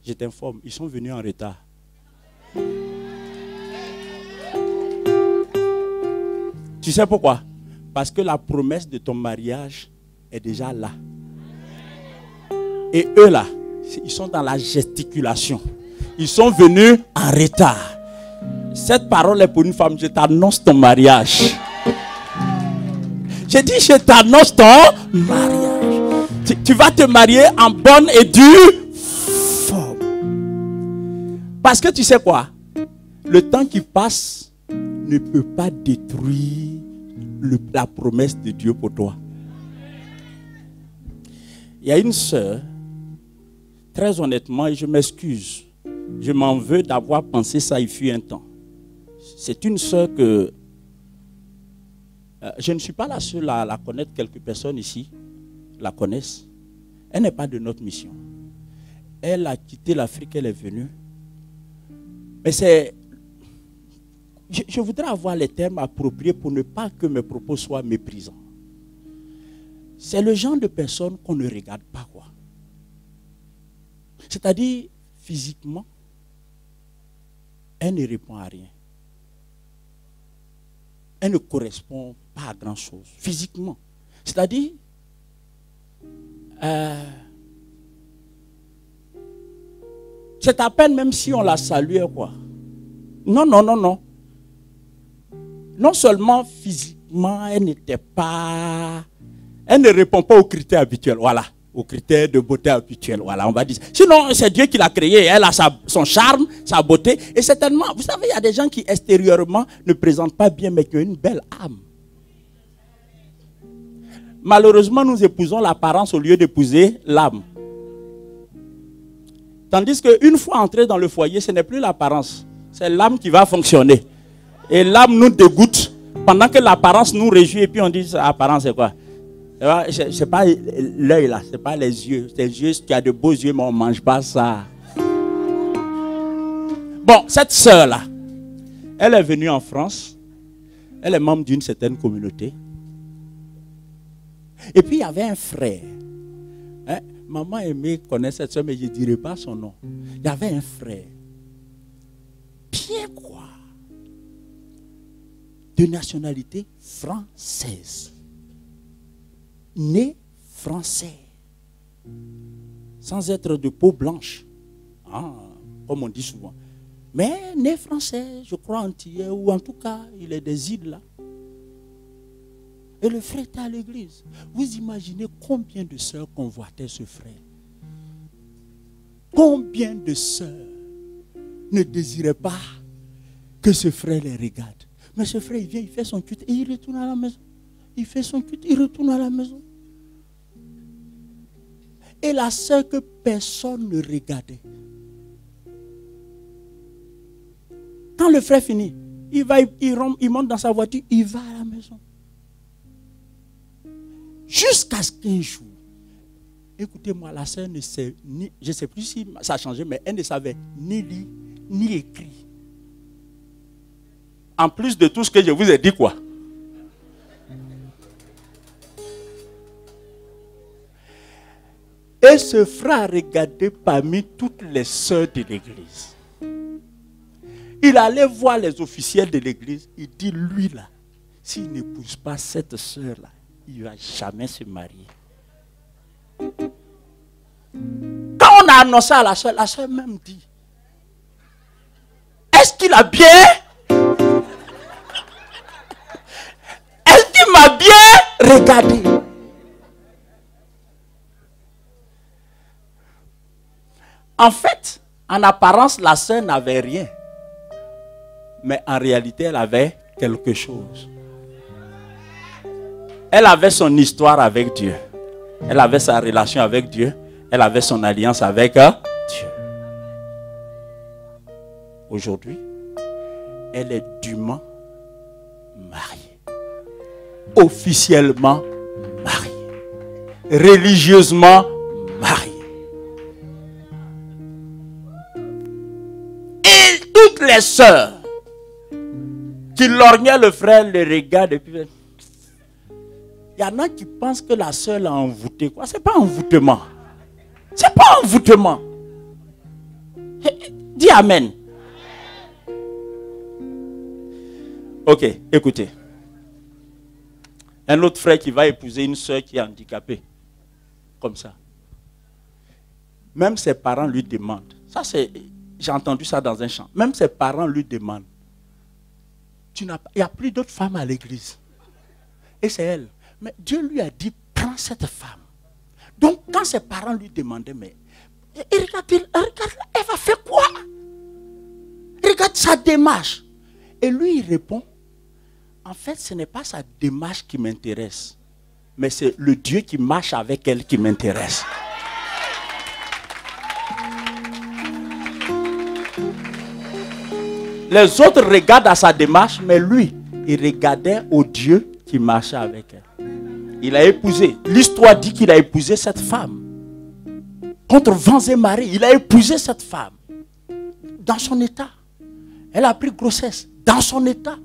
je t'informe, ils sont venus en retard. Tu sais pourquoi? Parce que la promesse de ton mariage est déjà là. Et eux là, ils sont dans la gesticulation. Ils sont venus en retard. Cette parole est pour une femme. Je t'annonce ton mariage. J'ai dit, je t'annonce ton mariage. Tu vas te marier en bonne et due forme. Parce que tu sais quoi? Le temps qui passe ne peut pas détruire la promesse de Dieu pour toi. Il y a une sœur, très honnêtement, et je m'excuse, je m'en veux d'avoir pensé ça il fut un temps. C'est une sœur que je ne suis pas la seule à la connaître, quelques personnes ici la connaissent. Elle n'est pas de notre mission. Elle a quitté l'Afrique, elle est venue. Mais c'est... Je voudrais avoir les termes appropriés pour ne pas que mes propos soient méprisants. C'est le genre de personne qu'on ne regarde pas, quoi. C'est-à-dire, physiquement, elle ne répond à rien. elle ne correspond pas à grand-chose, physiquement. C'est-à-dire, c'est à peine même si on la saluait, quoi. Non, non, non, non. Non seulement physiquement, elle n'était pas... Elle ne répond pas aux critères habituels, voilà. Aux critères de beauté habituels, voilà, on va dire. Sinon, c'est Dieu qui l'a créée. Elle a son charme, sa beauté. Et certainement, vous savez, il y a des gens qui extérieurement ne présentent pas bien, mais qui ont une belle âme. Malheureusement, nous épousons l'apparence au lieu d'épouser l'âme. Tandis qu'une fois entré dans le foyer, ce n'est plus l'apparence. C'est l'âme qui va fonctionner. Et l'âme nous dégoûte pendant que l'apparence nous réjouit. Et puis on dit, l'apparence c'est quoi? C'est pas l'œil là, c'est pas les yeux. C'est juste, tu as de beaux yeux, mais on ne mange pas ça. Bon, cette sœur là, elle est venue en France. Elle est membre d'une certaine communauté. Et puis il y avait un frère. Hein? Maman aimait connaître cette soeur, mais je ne dirai pas son nom. Il y avait un frère. Bien quoi? De nationalité française. Né français. Sans être de peau blanche. Ah, comme on dit souvent. Mais né français, je crois antillais, ou en tout cas, il est des îles là. Et le frère était à l'église. Vous imaginez combien de sœurs convoitaient ce frère? Combien de sœurs ne désiraient pas que ce frère les regarde? Mais ce frère, il vient, il fait son culte et il retourne à la maison. Il fait son culte, il retourne à la maison. Et la sœur que personne ne regardait. Quand le frère finit, il monte dans sa voiture, il va à la maison. Jusqu'à ce qu'un jour, écoutez-moi, la sœur ne sait ni, je ne sais plus si ça a changé, mais elle ne savait ni lire, ni écrire. En plus de tout ce que je vous ai dit, quoi. Et ce frère a regardé parmi toutes les sœurs de l'église. Il allait voir les officiels de l'église. Il dit, lui là, s'il n'épouse pas cette sœur-là, il ne va jamais se marier. Quand on a annoncé à la sœur même dit, est-ce qu'il a bien? Est-ce qu'il m'a bien regardé? En fait, en apparence, la sœur n'avait rien. Mais en réalité, elle avait quelque chose. Elle avait son histoire avec Dieu. Elle avait sa relation avec Dieu. Elle avait son alliance avec Dieu. Aujourd'hui, elle est dûment mariée. Officiellement mariée. Religieusement mariée. Et toutes les sœurs qui lorgnaient le frère le regardent et puis... Il y en a qui pensent que la sœur l'a envoûté. Quoi? Ce n'est pas envoûtement. Ce n'est pas envoûtement. Dis Amen. Ok, écoutez. Un autre frère qui va épouser une sœur qui est handicapée. Comme ça. Même ses parents lui demandent. Ça, c'est... J'ai entendu ça dans un chant. Même ses parents lui demandent. Il n'y a plus d'autres femmes à l'église. Et c'est elle. Mais Dieu lui a dit, prends cette femme. Donc, quand ses parents lui demandaient, mais regarde, elle va faire quoi? Regarde sa démarche. Et lui, il répond, en fait, ce n'est pas sa démarche qui m'intéresse, mais c'est le Dieu qui marche avec elle qui m'intéresse. Les autres regardent à sa démarche, mais lui, il regardait au Dieu qui marchait avec elle. Il a épousé. L'histoire dit qu'il a épousé cette femme. Contre vents et marées, il a épousé cette femme. Dans son état. Elle a pris grossesse. Dans son état.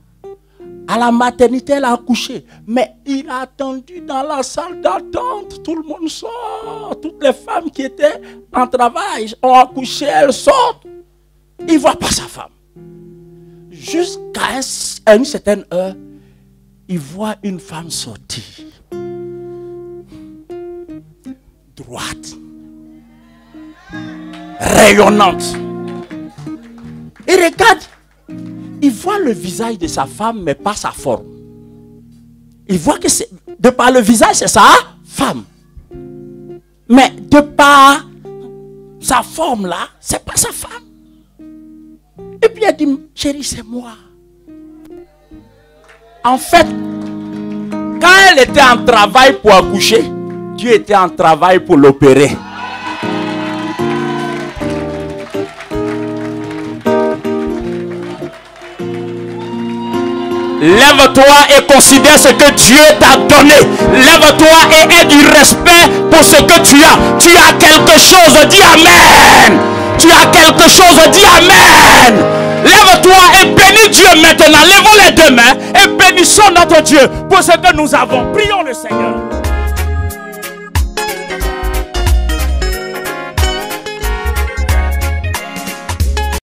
À la maternité, elle a accouché. Mais il a attendu dans la salle d'attente. Tout le monde sort. Toutes les femmes qui étaient en travail ont accouché. Elles sortent. Il ne voit pas sa femme. Jusqu'à une certaine heure, il voit une femme sortir. Droite. Rayonnante. Et regarde, il voit le visage de sa femme, mais pas sa forme. Il voit que de par le visage, c'est sa femme. Mais de par sa forme là, c'est pas sa femme. Et puis elle dit, chérie, c'est moi. En fait, quand elle était en travail pour accoucher, Dieu était en travail pour l'opérer. Lève-toi et considère ce que Dieu t'a donné. Lève-toi et aie du respect pour ce que tu as. Tu as quelque chose, dis Amen. Tu as quelque chose, dis Amen. Lève-toi et bénis Dieu maintenant. Lèvons les deux mains et bénissons notre Dieu pour ce que nous avons. Prions le Seigneur.